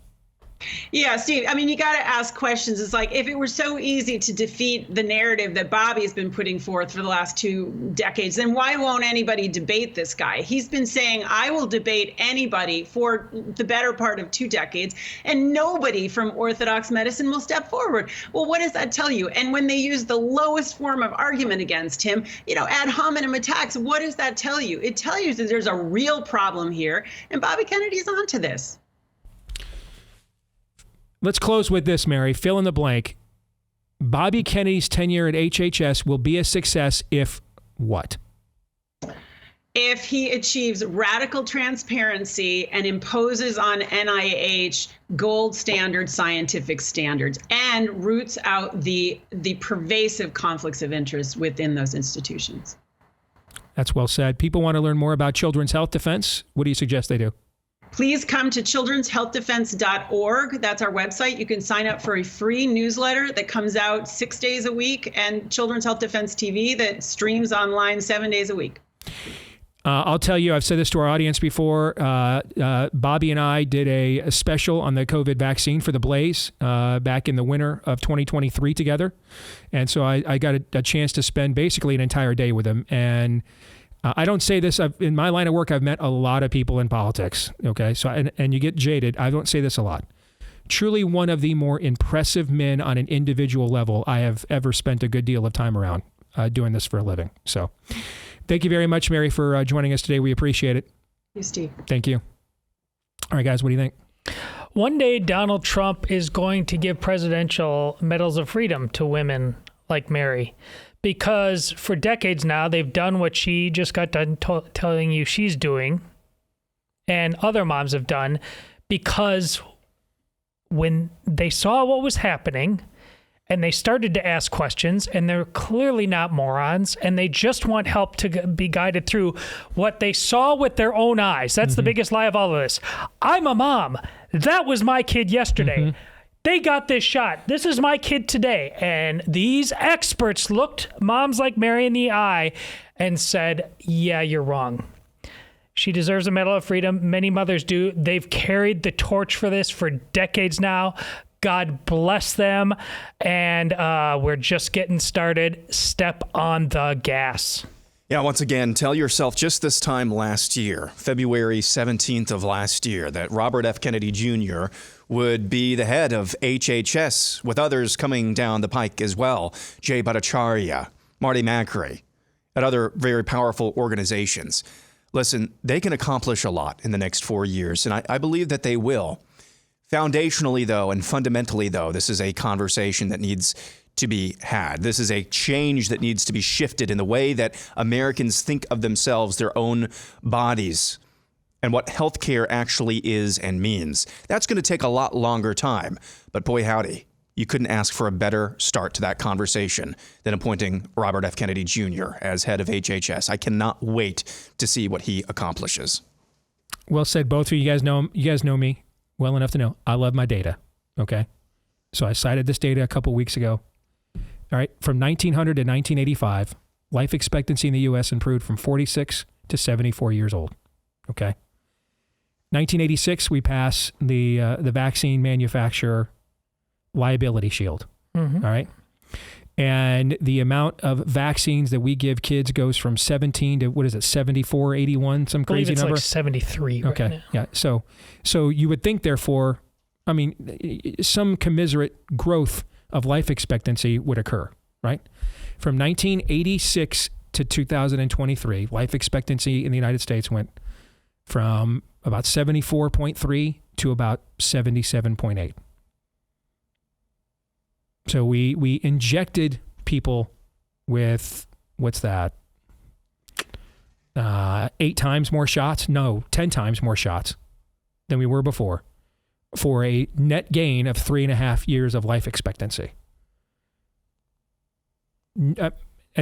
Yeah, Steve, I mean, you got to ask questions. It's like, if it were so easy to defeat the narrative that Bobby's been putting forth for the last 2 decades, then why won't anybody debate this guy? He's been saying, I will debate anybody for the better part of 2 decades, and nobody from Orthodox medicine will step forward. Well, what does that tell you? And when they use the lowest form of argument against him, ad hominem attacks, what does that tell you? It tells you that there's a real problem here, and Bobby Kennedy's onto this. Let's close with this, Mary. Fill in the blank. Bobby Kennedy's tenure at HHS will be a success if what? If he achieves radical transparency and imposes on NIH gold standard scientific standards and roots out the pervasive conflicts of interest within those institutions. That's well said. People want to learn more about Children's Health Defense. What do you suggest they do? Please come to childrenshealthdefense.org. That's our website. You can sign up for a free newsletter that comes out 6 days a week, and Children's Health Defense TV that streams online 7 days a week. I'll tell you, I've said this to our audience before. Bobby and I did a special on the COVID vaccine for the Blaze back in the winter of 2023 together. And so I got a chance to spend basically an entire day with him. And I don't say this, in my line of work, I've met a lot of people in politics, okay? So, and you get jaded. I don't say this a lot. Truly one of the more impressive men on an individual level I have ever spent a good deal of time around doing this for a living. So thank you very much, Mary, for joining us today. We appreciate it. Thank you, Steve. Thank you. All right, guys, what do you think? One day, Donald Trump is going to give presidential medals of freedom to women like Mary. because for decades now, they've done what she just got done telling you she's doing, and other moms have done, because when they saw what was happening and they started to ask questions, and they're clearly not morons, and they just want help to be guided through what they saw with their own eyes. That's the biggest lie of all of this. I'm a mom. That was my kid yesterday. They got this shot. This is my kid today. And these experts looked moms like Mary in the eye and said, yeah, you're wrong. She deserves a Medal of Freedom. Many mothers do. They've carried the torch for this for decades now. God bless them. And we're just getting started. Step on the gas. Yeah, once again, tell yourself just this time last year, February 17th of last year, that Robert F. Kennedy Jr. would be the head of HHS, with others coming down the pike as well. Jay Bhattacharya, Marty Makary, and other very powerful organizations. Listen, they can accomplish a lot in the next 4 years, and I believe that they will. Foundationally, though, and fundamentally, though, this is a conversation that needs to be had. This is a change that needs to be shifted in the way that Americans think of themselves, their own bodies, and what healthcare actually is and means. That's going to take a lot longer time. But boy, howdy, you couldn't ask for a better start to that conversation than appointing Robert F. Kennedy Jr. as head of HHS. I cannot wait to see what he accomplishes. Well said, both of you. You guys know me well enough to know I love my data. Okay, so I cited this data a couple weeks ago. All right, from 1900 to 1985, life expectancy in the U.S. improved from 46 to 74 years old. Okay. 1986, we pass the vaccine manufacturer liability shield. All right. And the amount of vaccines that we give kids goes from 17 to, what is it, 74, 81, some crazy it's number? Like 73 okay. Right now. Yeah. So you would think, therefore, I mean, some commiserate growth of life expectancy would occur, right? From 1986 to 2023, life expectancy in the United States went from about 74.3 to about 77.8. So we injected people with, what's that? 8 times more shots? No, 10 times more shots than we were before, for a net gain of 3.5 years of life expectancy. And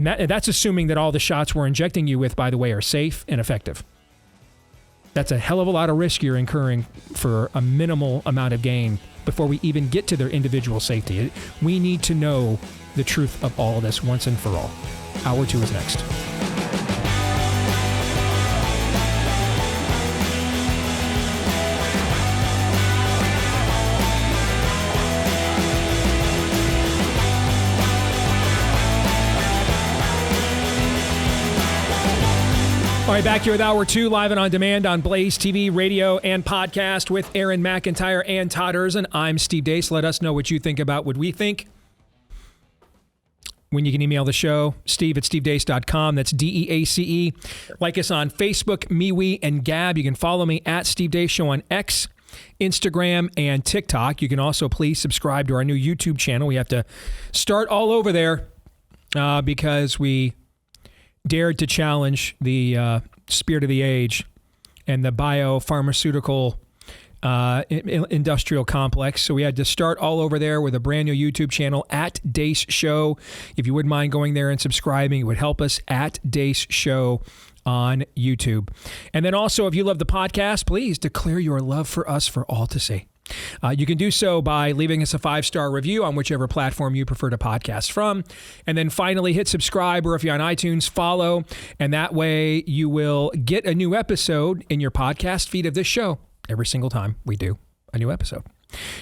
that's assuming that all the shots we're injecting you with, by the way, are safe and effective. That's a hell of a lot of risk you're incurring for a minimal amount of gain before we even get to their individual safety. We need to know the truth of all of this once and for all. Hour 2 is next. All right, back here with Hour 2, live and on demand on Blaze TV, radio, and podcast with Aaron McIntyre and Todd Erzin. I'm Steve Deace. Let us know what you think about what we think. When you can email the show, steve@stevedeace.com. That's DEACE. Like us on Facebook, MeWe, and Gab. You can follow me at Steve Deace Show on X, Instagram, and TikTok. You can also please subscribe to our new YouTube channel. We have to start all over there because we dared to challenge the spirit of the age and the biopharmaceutical industrial complex. So we had to start all over there with a brand new YouTube channel at Deace Show. If you wouldn't mind going there and subscribing, it would help us at Deace Show on YouTube. And then also, if you love the podcast, please declare your love for us for all to see. You can do so by leaving us a 5-star review on whichever platform you prefer to podcast from. And then finally, hit subscribe, or if you're on iTunes, follow. And that way you will get a new episode in your podcast feed of this show every single time we do a new episode.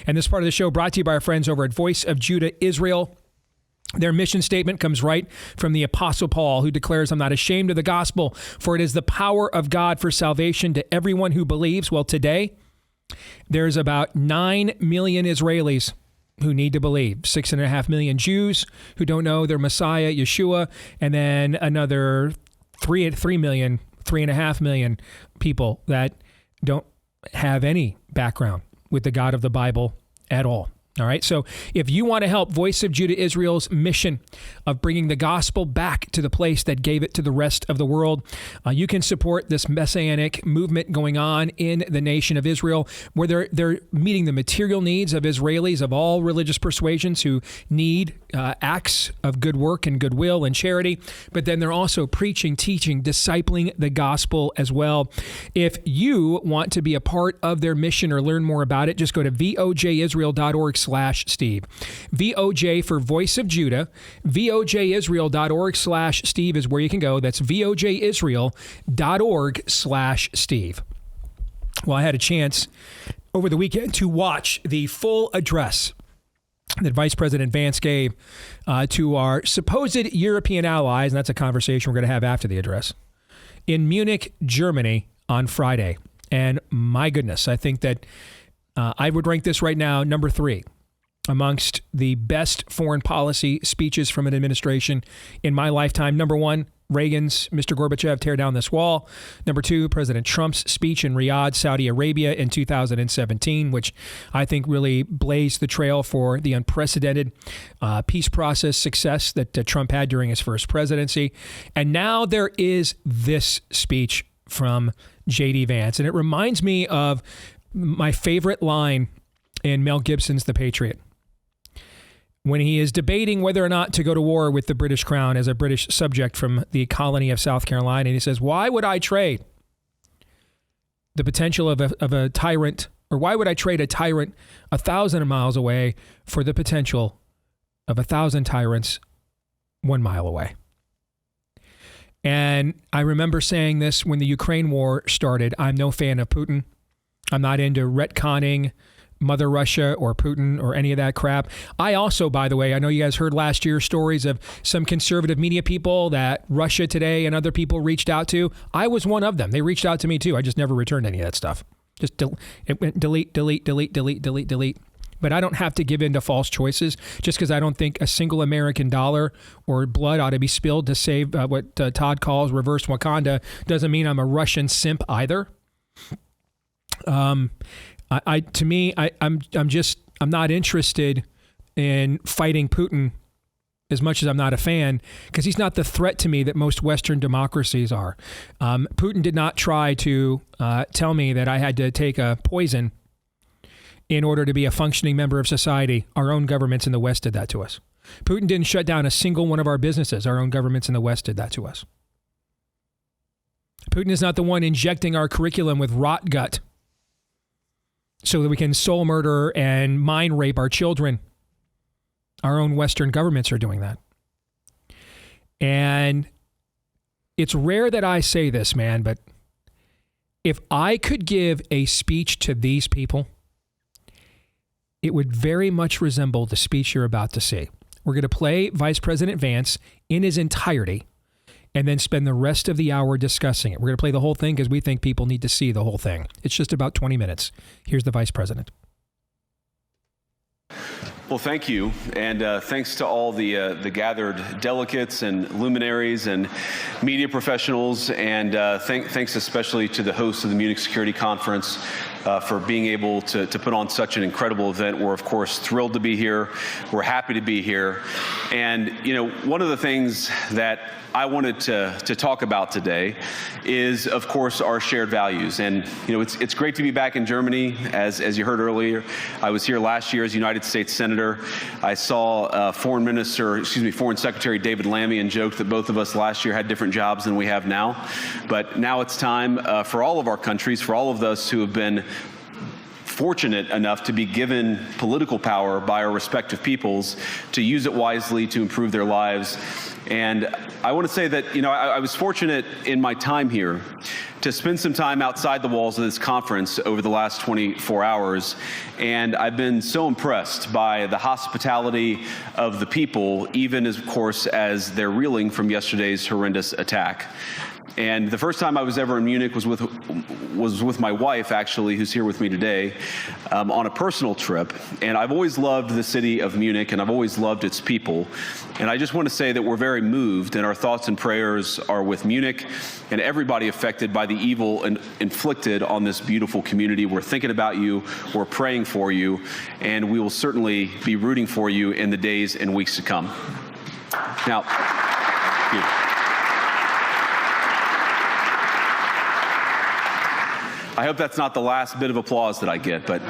And this part of the show brought to you by our friends over at Voice of Judah Israel. Their mission statement comes right from the Apostle Paul, who declares, "I'm not ashamed of the gospel, for it is the power of God for salvation to everyone who believes." Well, today, there's about 9 million Israelis who need to believe, 6.5 million Jews who don't know their Messiah, Yeshua, and then another 3.5 million people that don't have any background with the God of the Bible at all. All right. So if you want to help Voice of Judah Israel's mission of bringing the gospel back to the place that gave it to the rest of the world, you can support this messianic movement going on in the nation of Israel, where they're meeting the material needs of Israelis of all religious persuasions who need acts of good work and goodwill and charity. But then they're also preaching, teaching, discipling the gospel as well. If you want to be a part of their mission or learn more about it, just go to vojisrael.org/Steve. VOJ for Voice of Judah. VOJisrael.org/Steve is where you can go. That's VOJisrael.org/Steve. Well, I had a chance over the weekend to watch the full address that Vice President Vance gave to our supposed European allies, and that's a conversation we're going to have after the address, in Munich, Germany on Friday. And my goodness, I think that I would rank this right now number 3 amongst the best foreign policy speeches from an administration in my lifetime. Number 1, Reagan's Mr. Gorbachev, tear down this wall. Number 2, President Trump's speech in Riyadh, Saudi Arabia in 2017, which I think really blazed the trail for the unprecedented peace process success that Trump had during his first presidency. And now there is this speech from JD Vance. And it reminds me of my favorite line in Mel Gibson's The Patriot, when he is debating whether or not to go to war with the British Crown as a British subject from the colony of South Carolina. And he says, why would I trade the potential of a tyrant, or why would I trade a tyrant 1,000 miles away for the potential of 1,000 tyrants 1 mile away? And I remember saying this when the Ukraine war started. I'm no fan of Putin. I'm not into retconning Mother Russia or Putin or any of that crap. I also, by the way, I know you guys heard last year stories of some conservative media people that Russia Today and other people reached out to. I was one of them. They reached out to me too. I just never returned any of that stuff. Just it went delete. But I don't have to give in to false choices just because I don't think a single American dollar or blood ought to be spilled to save what Todd calls reverse Wakanda. Doesn't mean I'm a Russian simp either. I'm not interested in fighting Putin as much as I'm not a fan, because he's not the threat to me that most Western democracies are. Putin did not try to tell me that I had to take a poison in order to be a functioning member of society. Our own governments in the West did that to us. Putin didn't shut down a single one of our businesses. Our own governments in the West did that to us. Putin is not the one injecting our curriculum with rot gut so that we can soul murder and mind rape our children. Our own Western governments are doing that. And it's rare that I say this, man, but if I could give a speech to these people, it would very much resemble the speech you're about to see. We're going to play Vice President Vance in his entirety and then spend the rest of the hour discussing it. We're going to play the whole thing because we think people need to see the whole thing. It's just about 20 minutes. Here's the Vice President. Well, thank you, and thanks to all the gathered delegates and luminaries and media professionals, and thanks especially to the hosts of the Munich Security Conference for being able to put on such an incredible event. We're, of course, thrilled to be here. We're happy to be here. And, you know, one of the things that I wanted to talk about today is, of course, our shared values. And, you know, it's great to be back in Germany. As you heard earlier, I was here last year as United States Senator. I saw Foreign Secretary David Lammy and joked that both of us last year had different jobs than we have now. But now it's time for all of our countries, for all of us who have been fortunate enough to be given political power by our respective peoples, to use it wisely to improve their lives. And I want to say that, you know, I was fortunate in my time here to spend some time outside the walls of this conference over the last 24 hours. And I've been so impressed by the hospitality of the people, even, of course, as they're reeling from yesterday's horrendous attack. And the first time I was ever in Munich was with my wife, actually, who's here with me today, on a personal trip. And I've always loved the city of Munich, and I've always loved its people. And I just want to say that we're very moved, and our thoughts and prayers are with Munich and everybody affected by the evil inflicted on this beautiful community. We're thinking about you, we're praying for you, and we will certainly be rooting for you in the days and weeks to come. Now, thank you. I hope that's not the last bit of applause that I get, but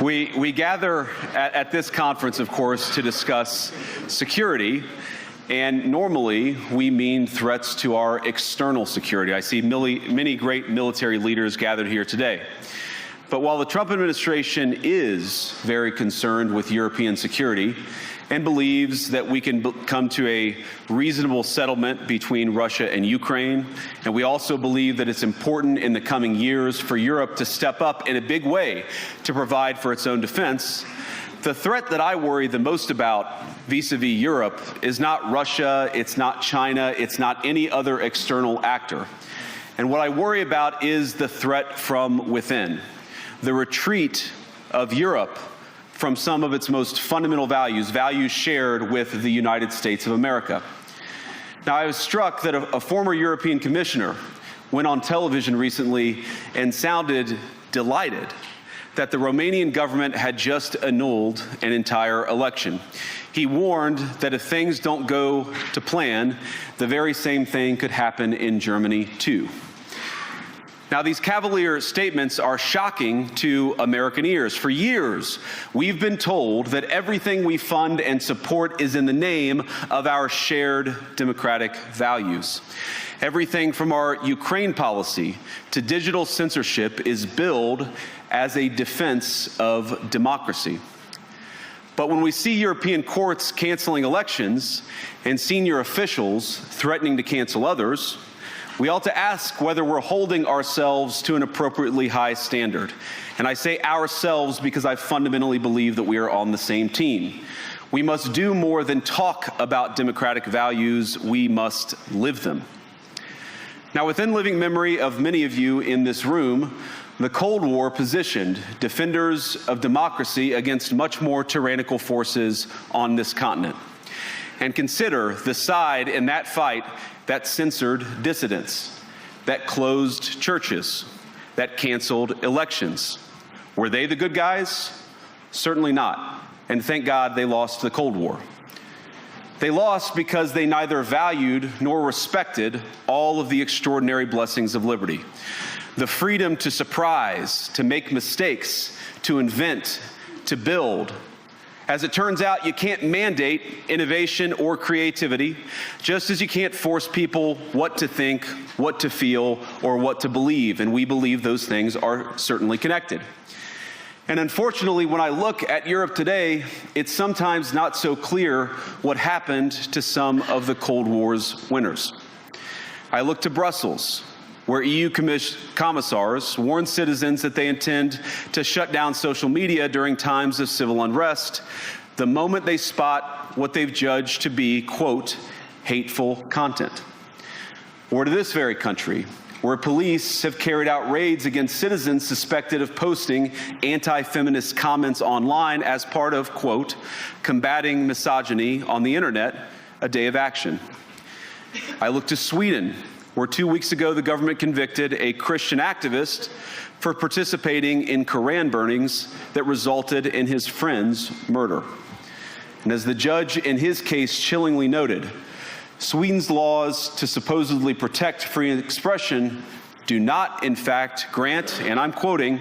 we gather at this conference, of course, to discuss security, and normally we mean threats to our external security. I see many great military leaders gathered here today. But while the Trump administration is very concerned with European security and believes that we can come to a reasonable settlement between Russia and Ukraine, and we also believe that it's important in the coming years for Europe to step up in a big way to provide for its own defense, the threat that I worry the most about vis-a-vis Europe is not Russia, it's not China, it's not any other external actor. And what I worry about is the threat from within, the retreat of Europe from some of its most fundamental values, values shared with the United States of America. Now, I was struck that a former European commissioner went on television recently and sounded delighted that the Romanian government had just annulled an entire election. He warned that if things don't go to plan, the very same thing could happen in Germany too. Now, these cavalier statements are shocking to American ears. For years, we've been told that everything we fund and support is in the name of our shared democratic values. Everything from our Ukraine policy to digital censorship is billed as a defense of democracy. But when we see European courts canceling elections and senior officials threatening to cancel others, we ought to ask whether we're holding ourselves to an appropriately high standard. And I say ourselves because I fundamentally believe that we are on the same team. We must do more than talk about democratic values, we must live them. Now, within living memory of many of you in this room, the Cold War positioned defenders of democracy against much more tyrannical forces on this continent. And consider the side in that fight that censored dissidents, that closed churches, that canceled elections. Were they the good guys? Certainly not. And thank God they lost the Cold War. They lost because they neither valued nor respected all of the extraordinary blessings of liberty. The freedom to surprise, to make mistakes, to invent, to build. As it turns out, you can't mandate innovation or creativity, just as you can't force people what to think, what to feel, or what to believe. And we believe those things are certainly connected. And unfortunately, when I look at Europe today, it's sometimes not so clear what happened to some of the Cold War's winners. I look to Brussels, where EU commissars warn citizens that they intend to shut down social media during times of civil unrest the moment they spot what they've judged to be, quote, hateful content. Or to this very country, where police have carried out raids against citizens suspected of posting anti-feminist comments online as part of, quote, combating misogyny on the internet, a day of action. I look to Sweden, where 2 weeks ago the government convicted a Christian activist for participating in Koran burnings that resulted in his friend's murder. And as the judge in his case chillingly noted, Sweden's laws to supposedly protect free expression do not, in fact, grant, and I'm quoting,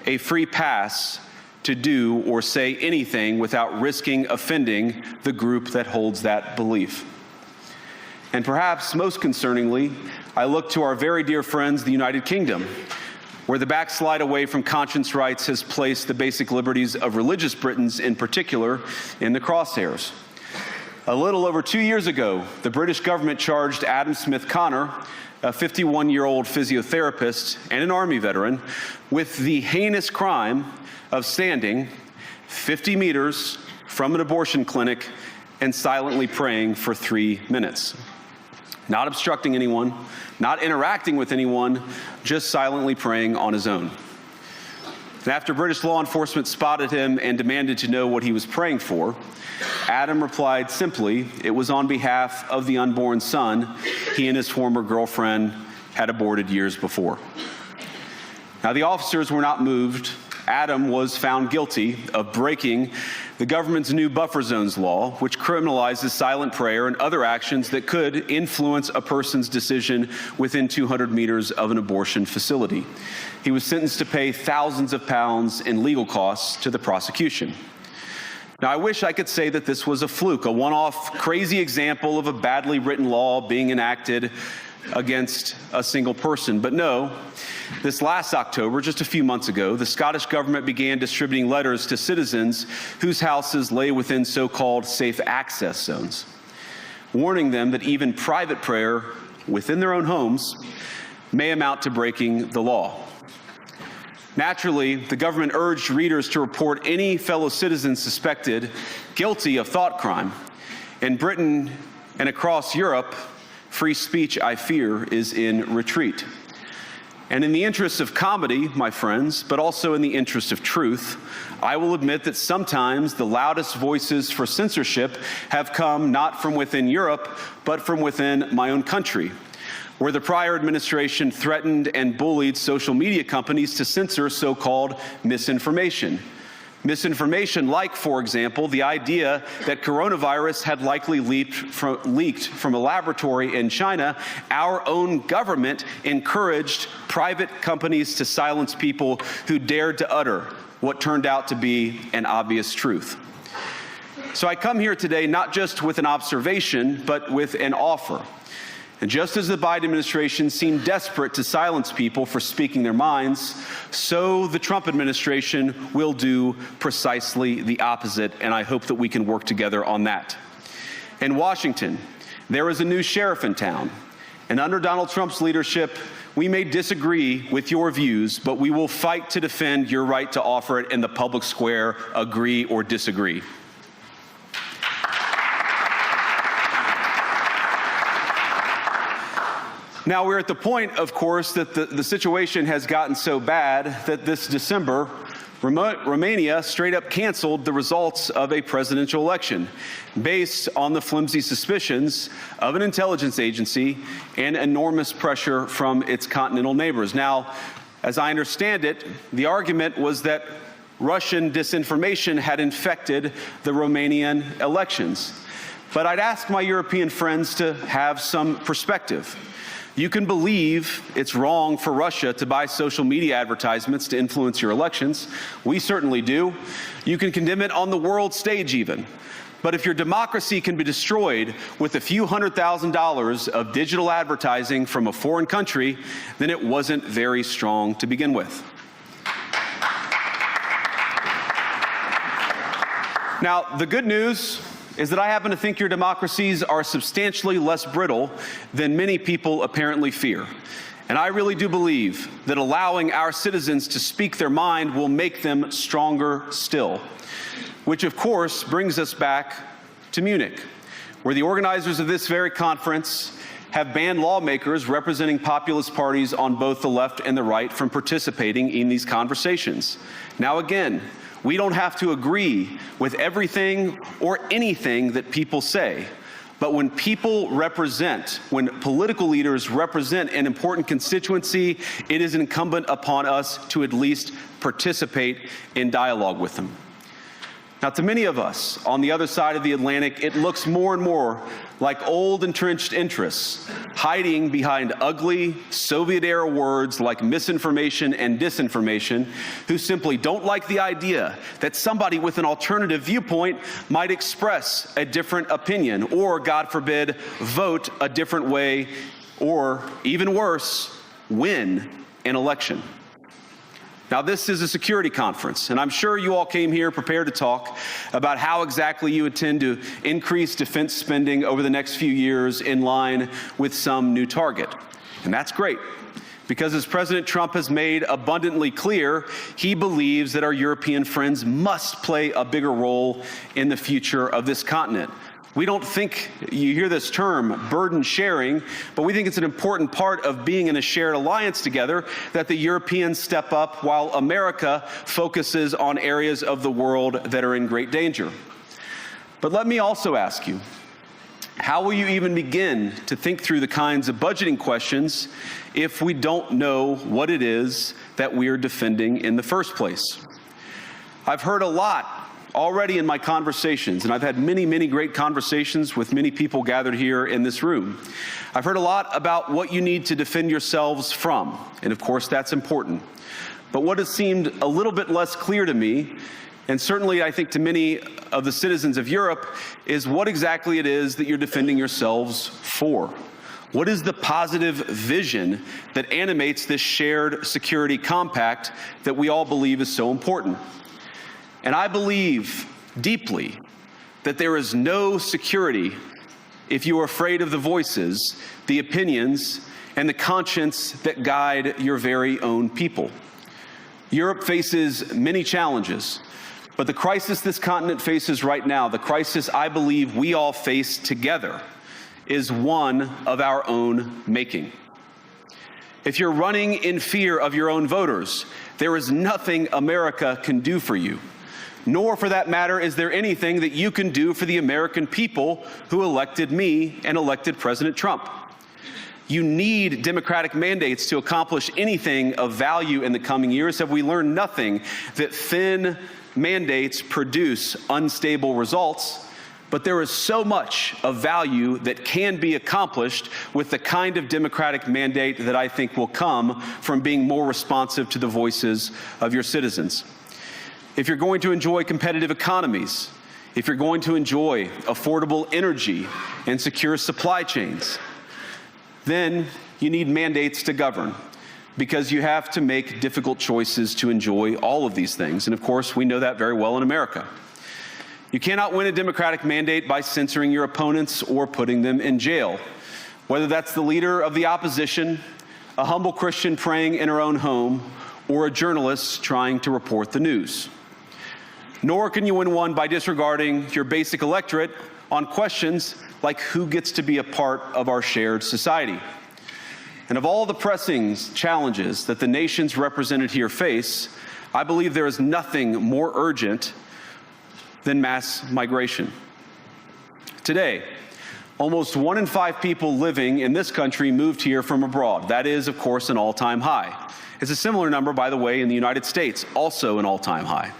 a free pass to do or say anything without risking offending the group that holds that belief. And perhaps most concerningly, I look to our very dear friends, the United Kingdom, where the backslide away from conscience rights has placed the basic liberties of religious Britons in particular in the crosshairs. A little over 2 years ago, the British government charged Adam Smith Connor, a 51-year-old physiotherapist and an Army veteran, with the heinous crime of standing 50 meters from an abortion clinic and silently praying for 3 minutes. not obstructing anyone, not interacting with anyone, just silently praying on his own. And after British law enforcement spotted him and demanded to know what he was praying for, Adam replied simply, it was on behalf of the unborn son he and his former girlfriend had aborted years before. Now, the officers were not moved. Adam was found guilty of breaking the government's new buffer zones law, which criminalizes silent prayer and other actions that could influence a person's decision within 200 meters of an abortion facility. He was sentenced to pay thousands of pounds in legal costs to the prosecution. Now, I wish I could say that this was a fluke, a one-off crazy example of a badly written law being enacted against a single person. But no, this last October, just a few months ago, the Scottish government began distributing letters to citizens whose houses lay within so-called safe access zones, warning them that even private prayer within their own homes may amount to breaking the law. Naturally, the government urged readers to report any fellow citizens suspected guilty of thought crime. In Britain and across Europe, free speech, I fear, is in retreat. And in the interest of comedy, my friends, but also in the interest of truth, I will admit that sometimes the loudest voices for censorship have come not from within Europe, but from within my own country, where the prior administration threatened and bullied social media companies to censor so-called misinformation. Misinformation like, for example, the idea that coronavirus had likely leaked from a laboratory in China. Our own government encouraged private companies to silence people who dared to utter what turned out to be an obvious truth. So I come here today not just with an observation, but with an offer. And just as the Biden administration seemed desperate to silence people for speaking their minds, so the Trump administration will do precisely the opposite, and I hope that we can work together on that. In Washington, there is a new sheriff in town, and under Donald Trump's leadership, we may disagree with your views, but we will fight to defend your right to offer it in the public square, agree or disagree. Now, we're at the point, of course, that the situation has gotten so bad that this December, Romania straight up canceled the results of a presidential election based on the flimsy suspicions of an intelligence agency and enormous pressure from its continental neighbors. Now, as I understand it, the argument was that Russian disinformation had infected the Romanian elections. But I'd ask my European friends to have some perspective. You can believe it's wrong for Russia to buy social media advertisements to influence your elections. We certainly do. You can condemn it on the world stage even. But if your democracy can be destroyed with a few $100,000 of digital advertising from a foreign country, then it wasn't very strong to begin with. Now, the good news is that I happen to think your democracies are substantially less brittle than many people apparently fear. And I really do believe that allowing our citizens to speak their mind will make them stronger still. Which, of course, brings us back to Munich, where the organizers of this very conference have banned lawmakers representing populist parties on both the left and the right from participating in these conversations. Now, again, we don't have to agree with everything or anything that people say. But when people represent, when political leaders represent an important constituency, it is incumbent upon us to at least participate in dialogue with them. Now, to many of us on the other side of the Atlantic, it looks more and more like old entrenched interests hiding behind ugly Soviet-era words like misinformation and disinformation, who simply don't like the idea that somebody with an alternative viewpoint might express a different opinion or, God forbid, vote a different way or, even worse, win an election. Now, this is a security conference, and I'm sure you all came here prepared to talk about how exactly you intend to increase defense spending over the next few years in line with some new target. And that's great, because as President Trump has made abundantly clear, he believes that our European friends must play a bigger role in the future of this continent, We don't think, you hear this term, burden sharing, but we think it's an important part of being in a shared alliance together that the Europeans step up while America focuses on areas of the world that are in great danger. But let me also ask you, how will you even begin to think through the kinds of budgeting questions if we don't know what it is that we are defending in the first place? I've heard a lot already in my conversations, and I've had many, many great conversations with many people gathered here in this room. I've heard a lot about what you need to defend yourselves from, and of course that's important. But what has seemed a little bit less clear to me, and certainly I think to many of the citizens of Europe, is what exactly it is that you're defending yourselves for. What is the positive vision that animates this shared security compact that we all believe is so important? And I believe deeply that there is no security if you are afraid of the voices, the opinions, and the conscience that guide your very own people. Europe faces many challenges, but the crisis this continent faces right now, the crisis I believe we all face together, is one of our own making. If you're running in fear of your own voters, there is nothing America can do for you. Nor, for that matter, is there anything that you can do for the American people who elected me and elected President Trump. You need democratic mandates to accomplish anything of value in the coming years. Have we learned nothing that thin mandates produce unstable results? But there is so much of value that can be accomplished with the kind of democratic mandate that I think will come from being more responsive to the voices of your citizens. If you're going to enjoy competitive economies, if you're going to enjoy affordable energy and secure supply chains, then you need mandates to govern, because you have to make difficult choices to enjoy all of these things. And of course, we know that very well in America. You cannot win a democratic mandate by censoring your opponents or putting them in jail, whether that's the leader of the opposition, a humble Christian praying in her own home, or a journalist trying to report the news. Nor can you win one by disregarding your basic electorate on questions like who gets to be a part of our shared society. And of all the pressing challenges that the nations represented here face, I believe there is nothing more urgent than mass migration. Today, almost 1 in 5 people living in this country moved here from abroad. That is, of course, an all-time high. It's a similar number, by the way, in the United States, also an all-time high.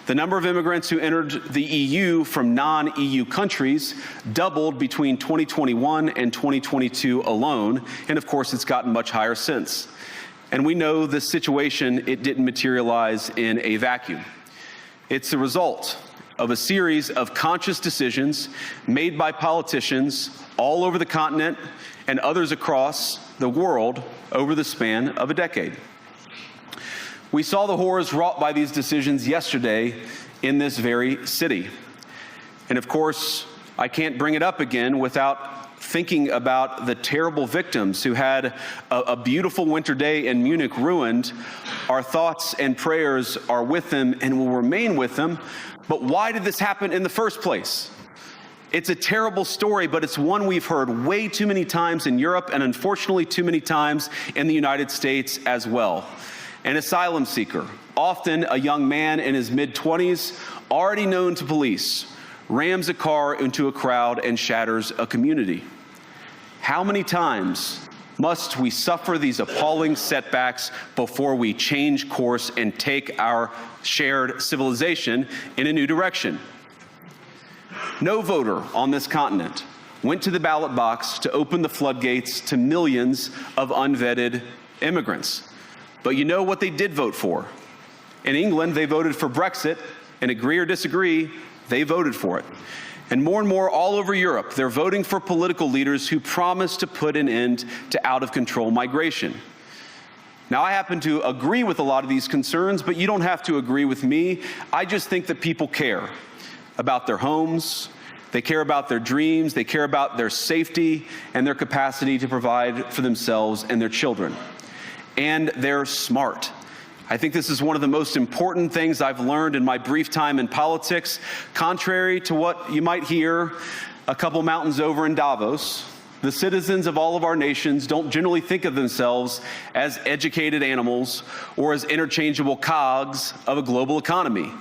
The number of immigrants who entered the EU from non-EU countries doubled between 2021 and 2022 alone, and of course it's gotten much higher since. And we know the situation, it didn't materialize in a vacuum. It's the result of a series of conscious decisions made by politicians all over the continent and others across the world over the span of a decade. We saw the horrors wrought by these decisions yesterday in this very city. And of course, I can't bring it up again without thinking about the terrible victims who had a beautiful winter day in Munich ruined. Our thoughts and prayers are with them and will remain with them. But why did this happen in the first place? It's a terrible story, but it's one we've heard way too many times in Europe and unfortunately too many times in the United States as well. An asylum seeker, often a young man in his mid-20s, already known to police, rams a car into a crowd and shatters a community. How many times must we suffer these appalling setbacks before we change course and take our shared civilization in a new direction? No voter on this continent went to the ballot box to open the floodgates to millions of unvetted immigrants. But you know what they did vote for? In England, they voted for Brexit, and agree or disagree, they voted for it. And more all over Europe, they're voting for political leaders who promise to put an end to out-of-control migration. Now, I happen to agree with a lot of these concerns, but you don't have to agree with me. I just think that people care about their homes, they care about their dreams, they care about their safety and their capacity to provide for themselves and their children. And they're smart. I think this is one of the most important things I've learned in my brief time in politics. Contrary to what you might hear, a couple mountains over in Davos, the citizens of all of our nations don't generally think of themselves as educated animals or as interchangeable cogs of a global economy.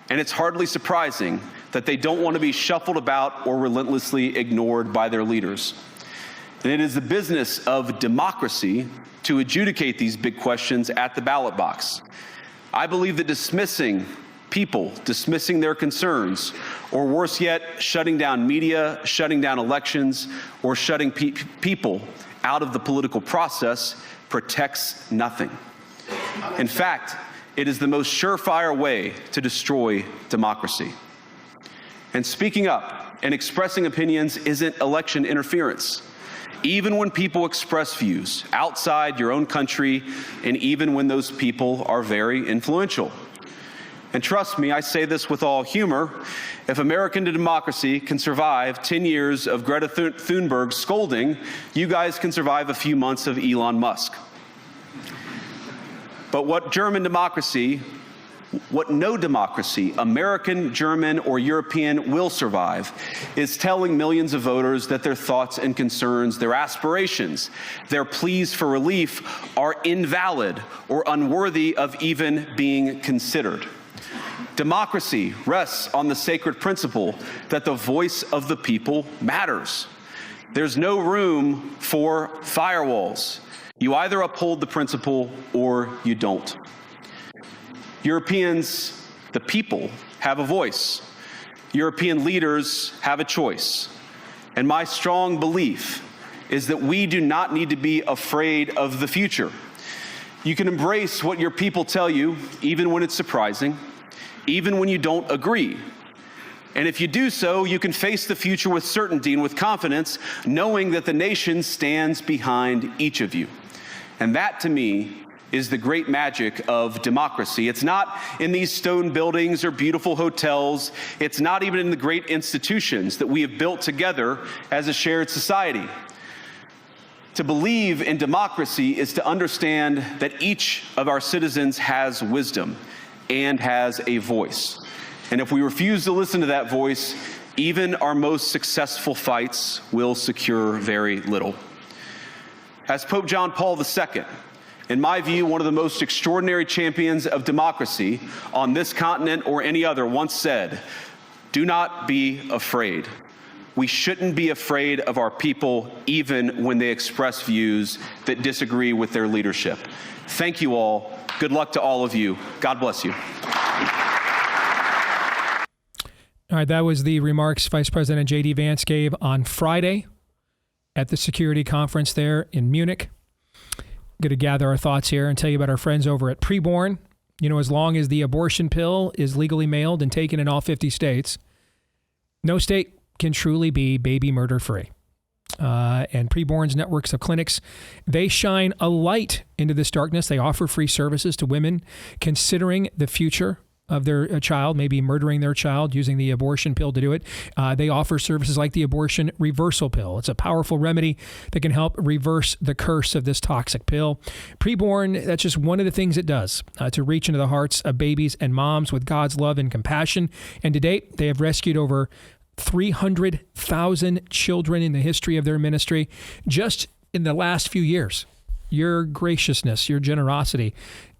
And it's hardly surprising that they don't want to be shuffled about or relentlessly ignored by their leaders. And it is the business of democracy to adjudicate these big questions at the ballot box. I believe that dismissing people, dismissing their concerns, or worse yet, shutting down media, shutting down elections, or shutting people out of the political process protects nothing. In fact, it is the most surefire way to destroy democracy. And speaking up and expressing opinions isn't election interference. Even when people express views outside your own country, and even when those people are very influential. And trust me, I say this with all humor, if American democracy can survive 10 years of Greta Thunberg scolding, you guys can survive a few months of Elon Musk. But what no democracy, American, German, or European, will survive is telling millions of voters that their thoughts and concerns, their aspirations, their pleas for relief are invalid or unworthy of even being considered. Democracy rests on the sacred principle that the voice of the people matters. There's no room for firewalls. You either uphold the principle or you don't. Europeans, the people, have a voice. European leaders have a choice. And my strong belief is that we do not need to be afraid of the future. You can embrace what your people tell you, even when it's surprising, even when you don't agree. And if you do so, you can face the future with certainty and with confidence, knowing that the nation stands behind each of you. And that, to me, is the great magic of democracy. It's not in these stone buildings or beautiful hotels. It's not even in the great institutions that we have built together as a shared society. To believe in democracy is to understand that each of our citizens has wisdom and has a voice. And if we refuse to listen to that voice, even our most successful fights will secure very little. As Pope John Paul II, in my view, one of the most extraordinary champions of democracy on this continent or any other, once said, "Do not be afraid." We shouldn't be afraid of our people, even when they express views that disagree with their leadership. Thank you all. Good luck to all of you. God bless you. All right, that was the remarks Vice President JD Vance gave on Friday at the security conference there in Munich. Going to gather our thoughts here and tell you about our friends over at Preborn. You know, as long as the abortion pill is legally mailed and taken in all 50 states, no state can truly be baby murder free. And Preborn's networks of clinics, they shine a light into this darkness. They offer free services to women considering the future of their child, maybe murdering their child using the abortion pill to do it. They offer services like the abortion reversal pill. It's a powerful remedy that can help reverse the curse of this toxic pill. Preborn, that's just one of the things it does to reach into the hearts of babies and moms with God's love and compassion. And to date, they have rescued over 300,000 children in the history of their ministry just in the last few years. Your graciousness, your generosity,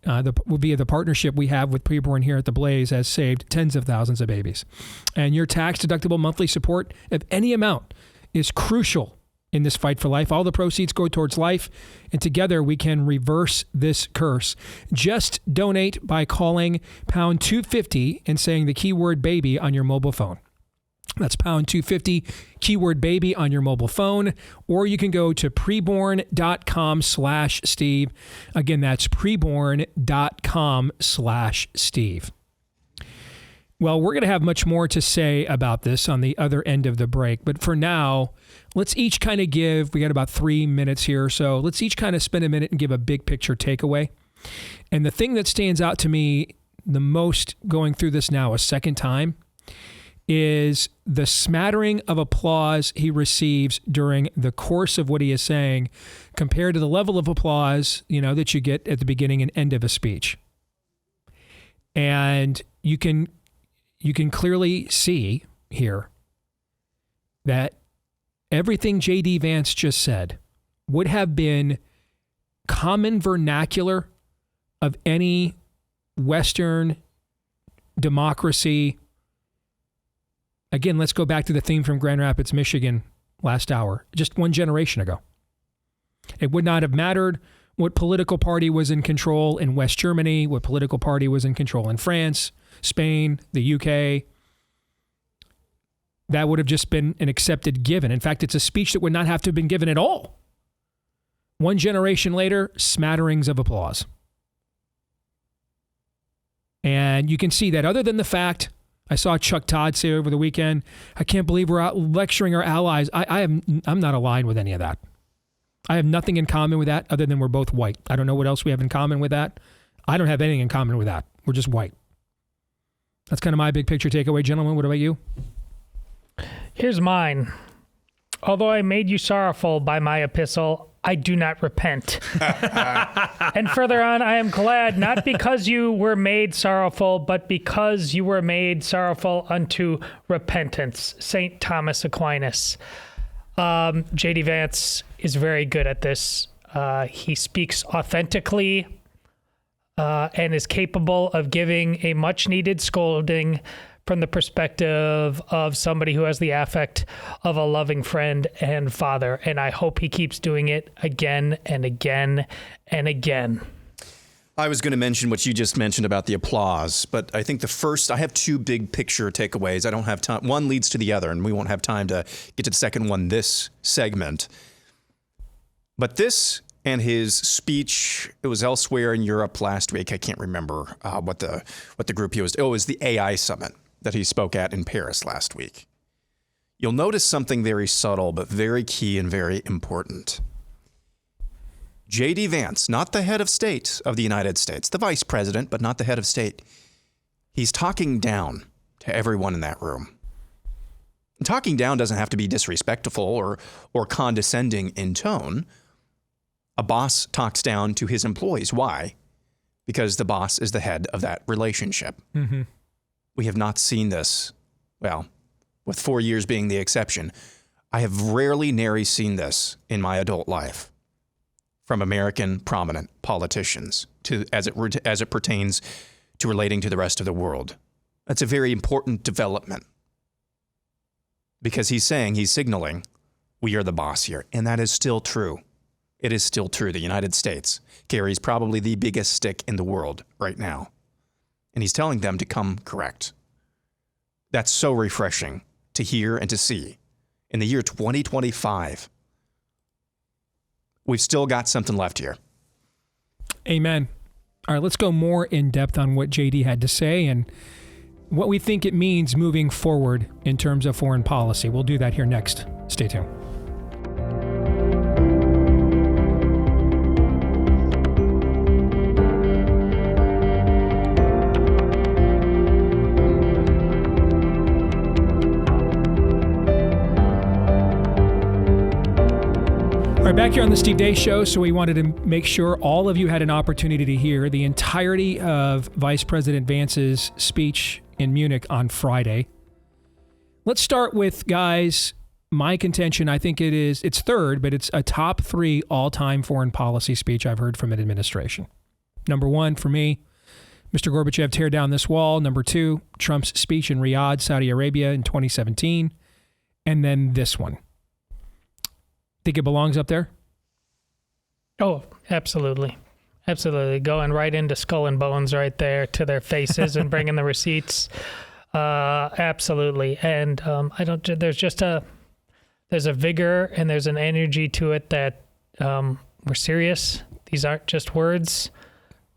via the partnership we have with Preborn here at The Blaze has saved tens of thousands of babies. And your tax-deductible monthly support of any amount is crucial in this fight for life. All the proceeds go towards life, and together we can reverse this curse. Just donate by calling pound 250 and saying the keyword baby on your mobile phone. That's pound 250, keyword baby on your mobile phone, or you can go to preborn.com/Steve. Again, that's preborn.com/Steve. Well, we're going to have much more to say about this on the other end of the break. But for now, let's each kind of we got about 3 minutes here or so. Let's each kind of spend a minute and give a big picture takeaway. And the thing that stands out to me the most going through this now a second time is the smattering of applause he receives during the course of what he is saying compared to the level of applause, that you get at the beginning and end of a speech. And you can clearly see here that everything JD Vance just said would have been common vernacular of any Western democracy. Again, let's go back to the theme from Grand Rapids, Michigan last hour, just one generation ago. It would not have mattered what political party was in control in West Germany, what political party was in control in France, Spain, the UK. That would have just been an accepted given. In fact, it's a speech that would not have to have been given at all. One generation later, smatterings of applause. And you can see that other than the fact, I saw Chuck Todd say over the weekend, I can't believe we're out lecturing our allies. I'm not aligned with any of that. I have nothing in common with that other than we're both white. I don't know what else we have in common with that. I don't have anything in common with that. We're just white. That's kind of my big picture takeaway. Gentlemen, what about you? Here's mine. Although I made you sorrowful by my epistle, I do not repent. And further on, I am glad, not because you were made sorrowful, but because you were made sorrowful unto repentance. St. Thomas Aquinas. JD Vance is very good at this. He speaks authentically and is capable of giving a much-needed scolding from the perspective of somebody who has the affect of a loving friend and father. And I hope he keeps doing it again and again and again. I was going to mention what you just mentioned about the applause, but I think I have two big picture takeaways. I don't have time. One leads to the other, and we won't have time to get to the second one this segment. But this and his speech, it was elsewhere in Europe last week. I can't remember what the group he was. Oh, it was the AI summit that he spoke at in Paris last week. You'll notice something very subtle, but very key and very important. JD Vance, not the head of state of the United States, the vice president, but not the head of state. He's talking down to everyone in that room. And talking down doesn't have to be disrespectful or condescending in tone. A boss talks down to his employees. Why? Because the boss is the head of that relationship. Mm-hmm. We have not seen this, well, with 4 years being the exception. I have rarely, nary seen this in my adult life from American prominent politicians as it pertains to relating to the rest of the world. That's a very important development because he's signaling, we are the boss here. And that is still true. It is still true. The United States carries probably the biggest stick in the world right now. And he's telling them to come correct. That's so refreshing to hear and to see. In the year 2025, we've still got something left here. Amen. All right, let's go more in depth on what JD had to say and what we think it means moving forward in terms of foreign policy. We'll do that here next. Stay tuned. All right, back here on the Steve Deace Show, so we wanted to make sure all of you had an opportunity to hear the entirety of Vice President Vance's speech in Munich on Friday. Let's start with, guys, my contention. I think it's third, but it's a top 3 all-time foreign policy speech I've heard from an administration. Number 1, for me, Mr. Gorbachev, tear down this wall. Number 2, Trump's speech in Riyadh, Saudi Arabia in 2017. And then this one. Think it belongs up there? Oh, absolutely. Absolutely. Going right into skull and bones right there to their faces and bringing the receipts. Absolutely. And there's a vigor and there's an energy to it that we're serious. These aren't just words.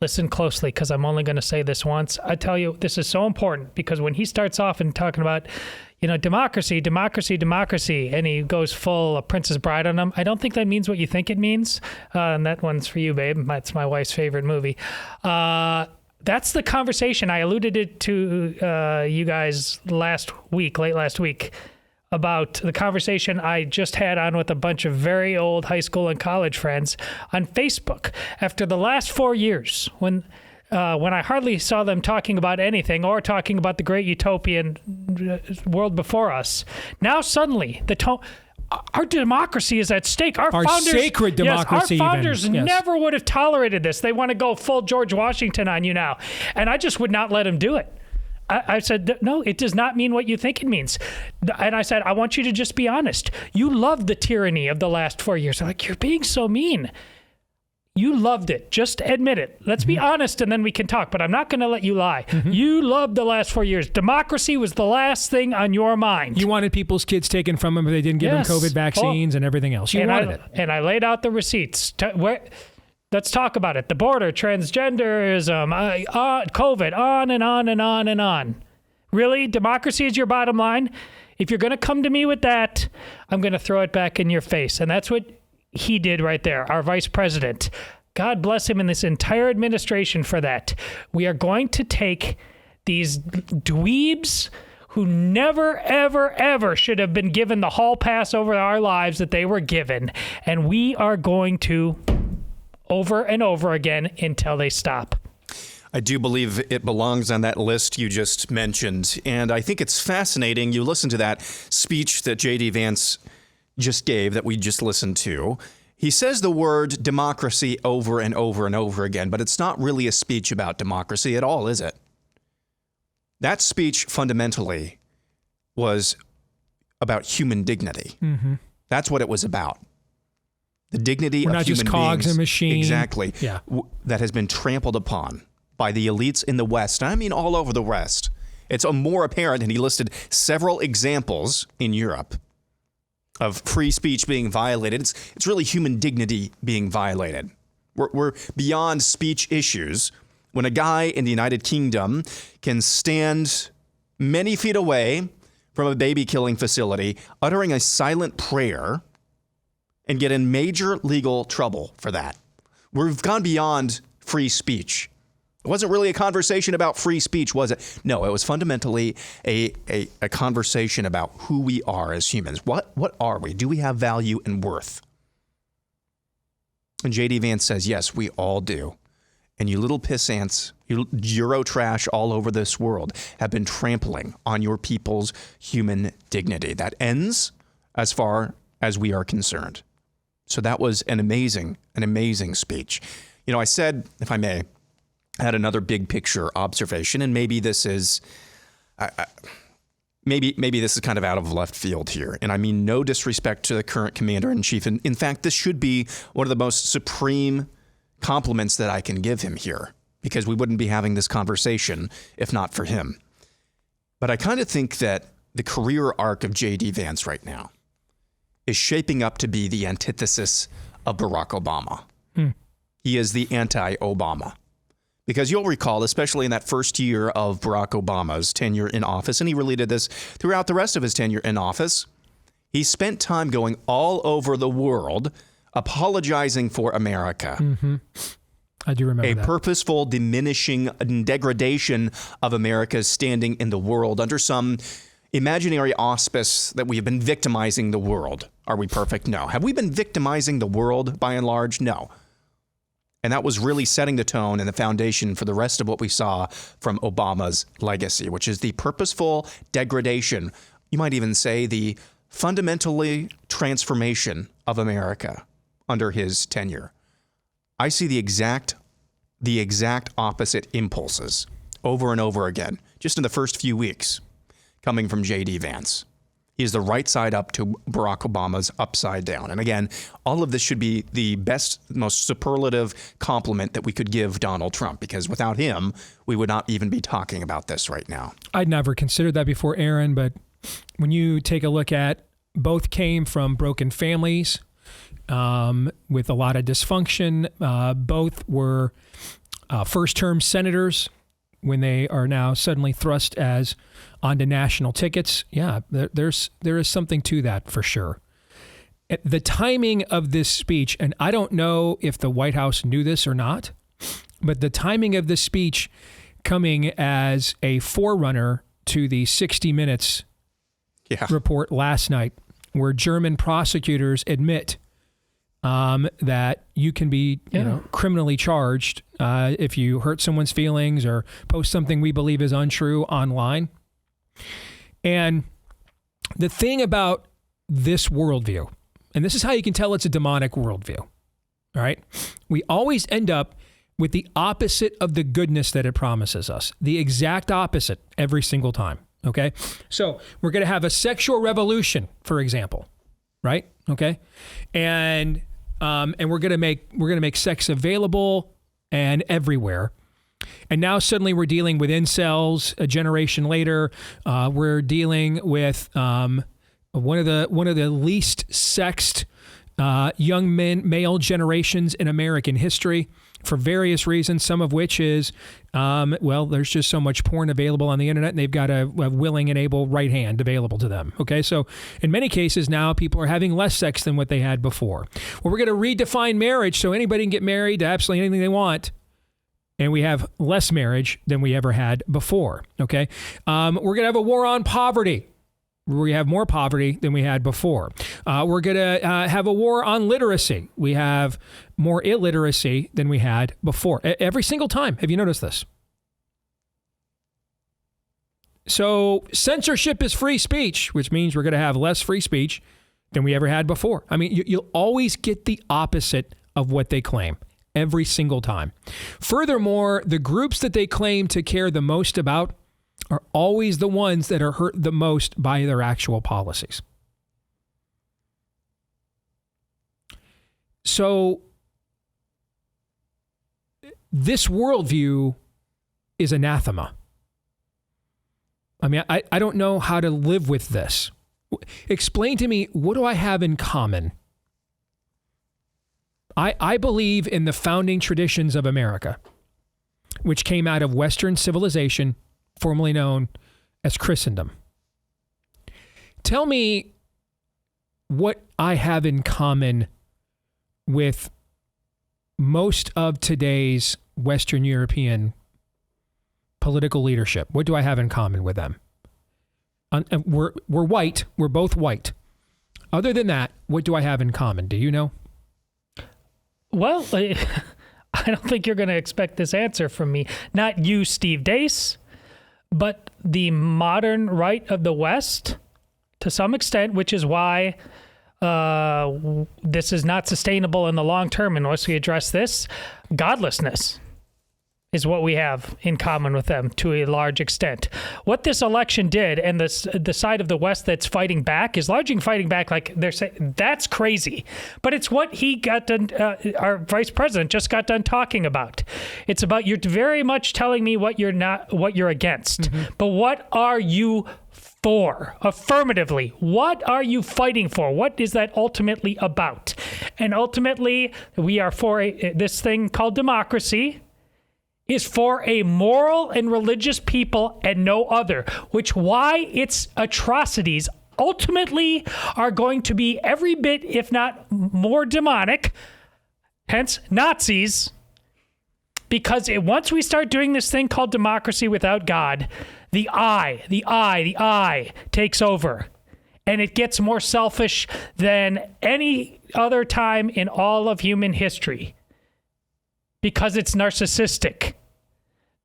Listen closely, because I'm only going to say this once. I tell you, this is so important because when he starts off and talking about, democracy, democracy, democracy, and he goes full Princess Bride on them, I don't think that means what you think it means. And that one's for you, babe. That's my wife's favorite movie. That's the conversation. I alluded it to you guys late last week, about the conversation I just had on with a bunch of very old high school and college friends on Facebook. After the last 4 years, when when I hardly saw them talking about anything or talking about the great utopian world before us. Now suddenly, our democracy is at stake. Our founders, sacred democracy. Yes, our founders never would have tolerated this. They want to go full George Washington on you now. And I just would not let them do it. I said, no, it does not mean what you think it means. And I said, I want you to just be honest. You loved the tyranny of the last 4 years. They're like, you're being so mean. You loved it. Just admit it. Let's be honest, and then we can talk. But I'm not going to let you lie. You loved the last 4 years. Democracy was the last thing on your mind. You wanted people's kids taken from them if they didn't give them COVID vaccines and everything else. You wanted it. And I laid out the receipts. Let's talk about it. The border, transgenderism, COVID, on and on and on and on. Really? Democracy is your bottom line? If you're going to come to me with that, I'm going to throw it back in your face. And that's what he did right there, our vice president. God bless him and this entire administration for that. We are going to take these dweebs who never, ever, ever should have been given the hall pass over our lives that they were given, and we are going to over and over again until they stop. I do believe it belongs on that list you just mentioned. And I think it's fascinating. You listen to that speech that JD Vance just gave that we just listened to. He says the word democracy over and over and over again, but it's not really a speech about democracy at all, is it? That speech fundamentally was about human dignity. That's what it was about. The dignity of human beings. We're not just cogs in a machine. Exactly. Yeah. That has been trampled upon by the elites in the West. I mean, all over the West. It's more apparent, and he listed several examples in Europe of free speech being violated. It's really human dignity being violated. We're beyond speech issues when a guy in the United Kingdom can stand many feet away from a baby killing facility, uttering a silent prayer, and get in major legal trouble for that. We've gone beyond free speech. It wasn't really a conversation about free speech, was it? No, it was fundamentally a conversation about who we are as humans. What are we? Do we have value and worth? And JD Vance says, yes, we all do. And you little pissants, you Euro trash all over this world have been trampling on your people's human dignity. That ends as far as we are concerned. So that was an amazing speech. You know, I said, if I may, I had another big picture observation, and maybe this is, maybe this is kind of out of left field here. And I mean no disrespect to the current commander-in-chief. And in fact, this should be one of the most supreme compliments that I can give him here, because we wouldn't be having this conversation if not for him. But I kind of think that the career arc of JD Vance right now is shaping up to be the antithesis of Barack Obama. He is the anti-Obama. Because you'll recall, especially in that first year of Barack Obama's tenure in office, and he really did this throughout the rest of his tenure in office, he spent time going all over the world apologizing for America. I do remember that. A purposeful diminishing and degradation of America's standing in the world under some imaginary auspice that we have been victimizing the world. Are we perfect? No. Have we been victimizing the world by and large? No. And that was really setting the tone and the foundation for the rest of what we saw from Obama's legacy, which is the purposeful degradation, you might even say the fundamentally transformation of America under his tenure. I see the exact opposite impulses over and over again, just in the first few weeks, coming from JD Vance. He is the right side up to Barack Obama's upside down. And again, all of this should be the best, most superlative compliment that we could give Donald Trump, because without him, we would not even be talking about this right now. I'd never considered that before, Aaron, but when you take a look at both came from broken families with a lot of dysfunction. Both were first-term senators when they are now suddenly thrust as onto national tickets. Yeah, there is something to that for sure. The timing of this speech, and I don't know if the White House knew this or not, but the timing of this speech coming as a forerunner to the 60 Minutes report last night, where German prosecutors admit that you can be criminally charged if you hurt someone's feelings or post something we believe is untrue online. And the thing about this worldview, and this is how you can tell it's a demonic worldview, all right? We always end up with the opposite of the goodness that it promises us, the exact opposite every single time, okay? So we're going to have a sexual revolution, for example, right? Okay, and we're going to make sex available and everywhere. And now suddenly we're dealing with incels. A generation later, we're dealing with one of the least sexed young male generations in American history for various reasons. Some of which is, there's just so much porn available on the internet, and they've got a willing and able right hand available to them. Okay, so in many cases now people are having less sex than what they had before. Well, we're going to redefine marriage so anybody can get married to absolutely anything they want. And we have less marriage than we ever had before, okay? We're going to have a war on poverty. We have more poverty than we had before. We're going to have a war on literacy. We have more illiteracy than we had before. Every single time. Have you noticed this? So censorship is free speech, which means we're going to have less free speech than we ever had before. I mean, you'll always get the opposite of what they claim. Every single time. Furthermore, the groups that they claim to care the most about are always the ones that are hurt the most by their actual policies. So this worldview is anathema. I mean, I don't know how to live with this. Explain to me, what do I have in common? I believe in the founding traditions of America, which came out of Western civilization, formerly known as Christendom. Tell me what I have in common with most of today's Western European political leadership. What do I have in common with them? We're white. We're both white. Other than that, what do I have in common? Do you know? Well, I don't think you're going to expect this answer from me. Not you, Steve Deace, but the modern right of the West, to some extent, which is why this is not sustainable in the long term unless we address this. Godlessness is what we have in common with them to a large extent. What this election did, and the side of the West that's fighting back is largely fighting back like they're saying, that's crazy. But it's what he got done, our vice president just got done talking about. It's about, you're very much telling me what you're against. Mm-hmm. But what are you for? Affirmatively, what are you fighting for? What is that ultimately about? And ultimately, we are for this thing called democracy, is for a moral and religious people and no other, which why its atrocities ultimately are going to be every bit, if not more demonic, hence Nazis, because once we start doing this thing called democracy without God, the I takes over. And it gets more selfish than any other time in all of human history because it's narcissistic.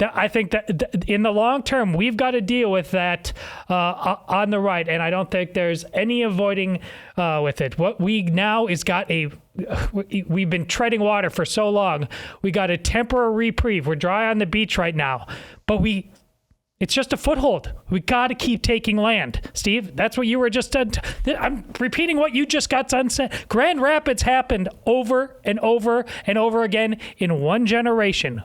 I think that in the long term, we've got to deal with that on the right, and I don't think there's any avoiding with it. What we now is we've been treading water for so long. We got a temporary reprieve. We're dry on the beach right now, but it's just a foothold. We got to keep taking land. Steve, that's what you were just done. I'm repeating what you just got done saying. Grand Rapids happened over and over and over again in one generation.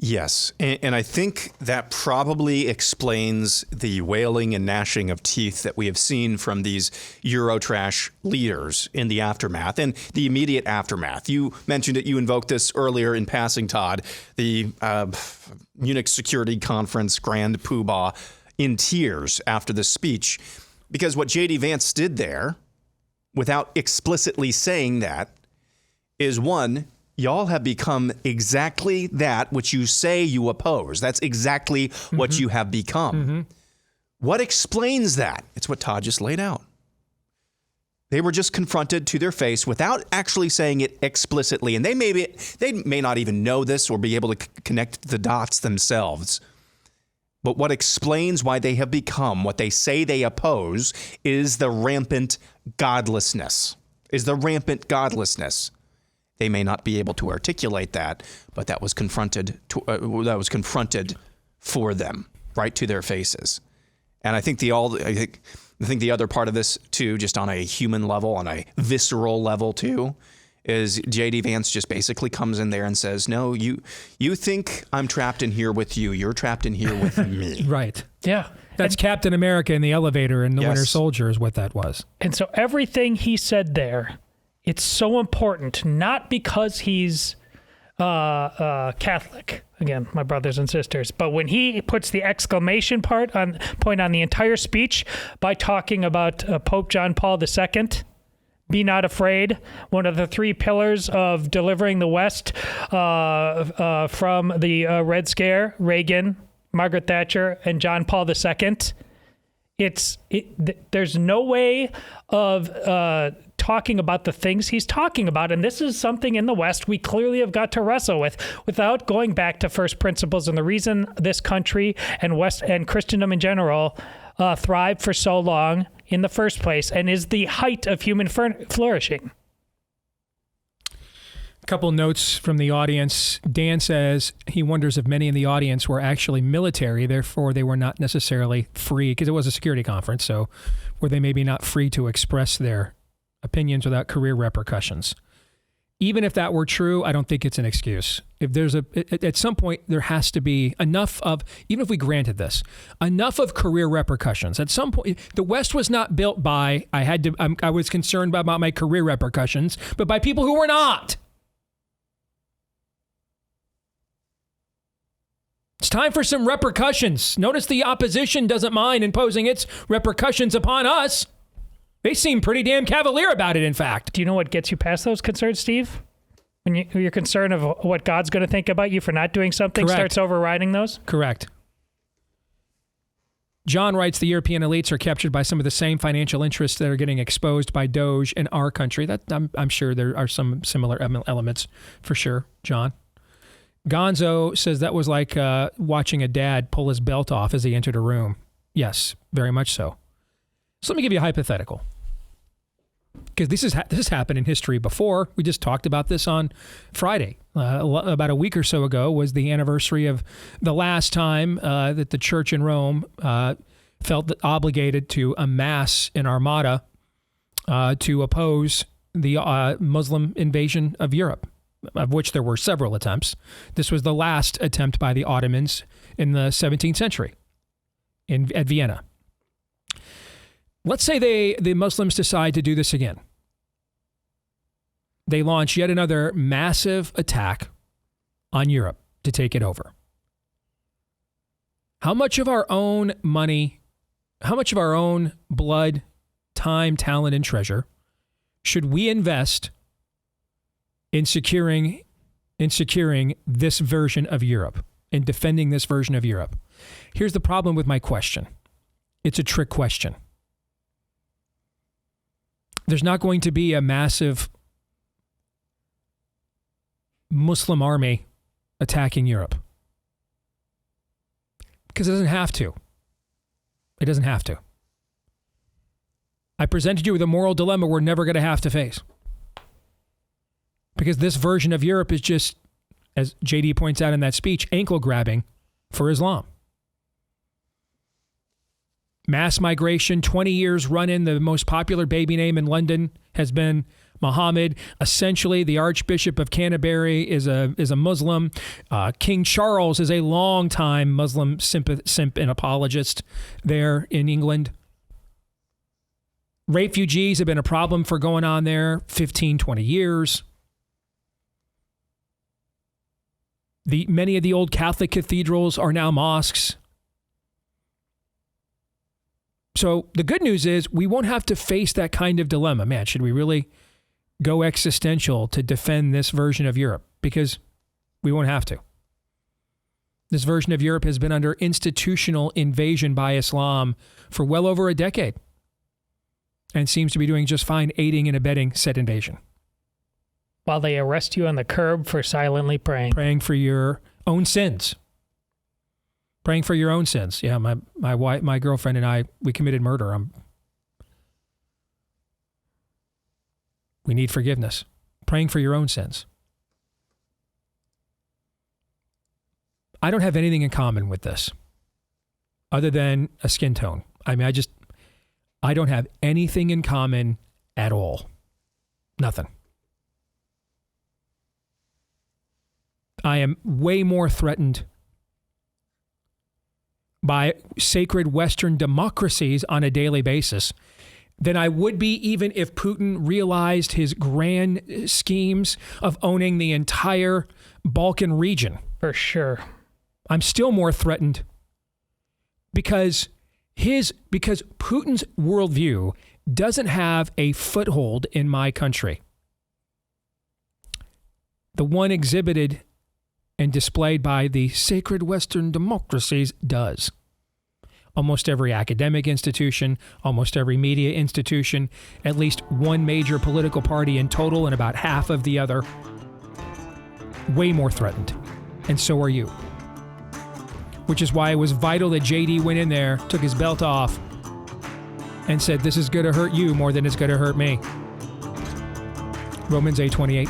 Yes, and I think that probably explains the wailing and gnashing of teeth that we have seen from these Eurotrash leaders in the aftermath and the immediate aftermath. You mentioned it, you invoked this earlier in passing, Todd, the Munich Security Conference grand poobah in tears after the speech, because what JD Vance did there, without explicitly saying that, is one, y'all have become exactly that which you say you oppose. That's exactly what you have become. Mm-hmm. What explains that? It's what Todd just laid out. They were just confronted to their face without actually saying it explicitly. And they may not even know this or be able to connect the dots themselves. But what explains why they have become what they say they oppose is the rampant godlessness. They may not be able to articulate that, but that was confronted for them, right to their faces. And I think the other part of this too, just on a human level, on a visceral level too, is JD Vance just basically comes in there and says, no, you think I'm trapped in here with you. You're trapped in here with me. Right. Yeah. That's Captain America in the elevator in The Winter Soldier is what that was. And so everything he said there, it's so important, not because he's Catholic, again, my brothers and sisters, but when he puts the exclamation point on the entire speech by talking about Pope John Paul II, be not afraid, one of the three pillars of delivering the West from the Red Scare, Reagan, Margaret Thatcher, and John Paul II. There's no way of talking about the things he's talking about. And this is something in the West we clearly have got to wrestle with without going back to first principles. And the reason this country and West and Christendom in general thrived for so long in the first place and is the height of human flourishing. A couple notes from the audience. Dan says he wonders if many in the audience were actually military, therefore they were not necessarily free, because it was a security conference, so were they maybe not free to express their opinions without career repercussions. Even if that were true, I don't think it's an excuse. If there's at some point, there has to be enough of, even if we granted this, enough of career repercussions. At some point, the West was not built by, I was concerned about my career repercussions, but by people who were not. It's time for some repercussions. Notice the opposition doesn't mind imposing its repercussions upon us. They seem pretty damn cavalier about it, in fact. Do you know what gets you past those concerns, Steve? When you're concerned of what God's going to think about you for not doing something, starts overriding those? Correct. John writes, the European elites are captured by some of the same financial interests that are getting exposed by Doge in our country. I'm sure there are some similar elements for sure, John. Gonzo says that was like watching a dad pull his belt off as he entered a room. Yes, very much so. So let me give you a hypothetical, because this has happened in history before. We just talked about this on Friday. About a week or so ago was the anniversary of the last time that the church in Rome felt obligated to amass an armada to oppose the Muslim invasion of Europe, of which there were several attempts. This was the last attempt by the Ottomans in the 17th century at Vienna. Let's say the Muslims decide to do this again. They launch yet another massive attack on Europe to take it over. How much of our own money, how much of our own blood, time, talent, and treasure should we invest in securing this version of Europe, in defending this version of Europe? Here's the problem with my question. It's a trick question. There's not going to be a massive Muslim army attacking Europe, because it doesn't have to. It doesn't have to. I presented you with a moral dilemma we're never going to have to face, because this version of Europe is just, as JD points out in that speech, ankle grabbing for Islam. Mass migration, 20 years running. The most popular baby name in London has been Muhammad. Essentially, the Archbishop of Canterbury is a Muslim. King Charles is a long-time Muslim simp and apologist there in England. Refugees have been a problem for going on there 15, 20 years. Many of the old Catholic cathedrals are now mosques. So the good news is we won't have to face that kind of dilemma. Man, should we really go existential to defend this version of Europe? Because we won't have to. This version of Europe has been under institutional invasion by Islam for well over a decade. and seems to be doing just fine aiding and abetting said invasion. While they arrest you on the curb for silently praying. Praying for your own sins. Praying for your own sins. Yeah, my wife, my girlfriend and I, we committed murder. We need forgiveness. Praying for your own sins. I don't have anything in common with this other than a skin tone. I mean, I don't have anything in common at all. Nothing. I am way more threatened by sacred Western democracies on a daily basis than I would be even if Putin realized his grand schemes of owning the entire Balkan region. For sure. I'm still more threatened because Putin's worldview doesn't have a foothold in my country. The one exhibited and displayed by the sacred Western democracies does. Almost every academic institution, almost every media institution, at least one major political party in total and about half of the other. Way more threatened. And so are you. Which is why it was vital that JD went in there, took his belt off, and said, this is going to hurt you more than it's going to hurt me. Romans 8:28.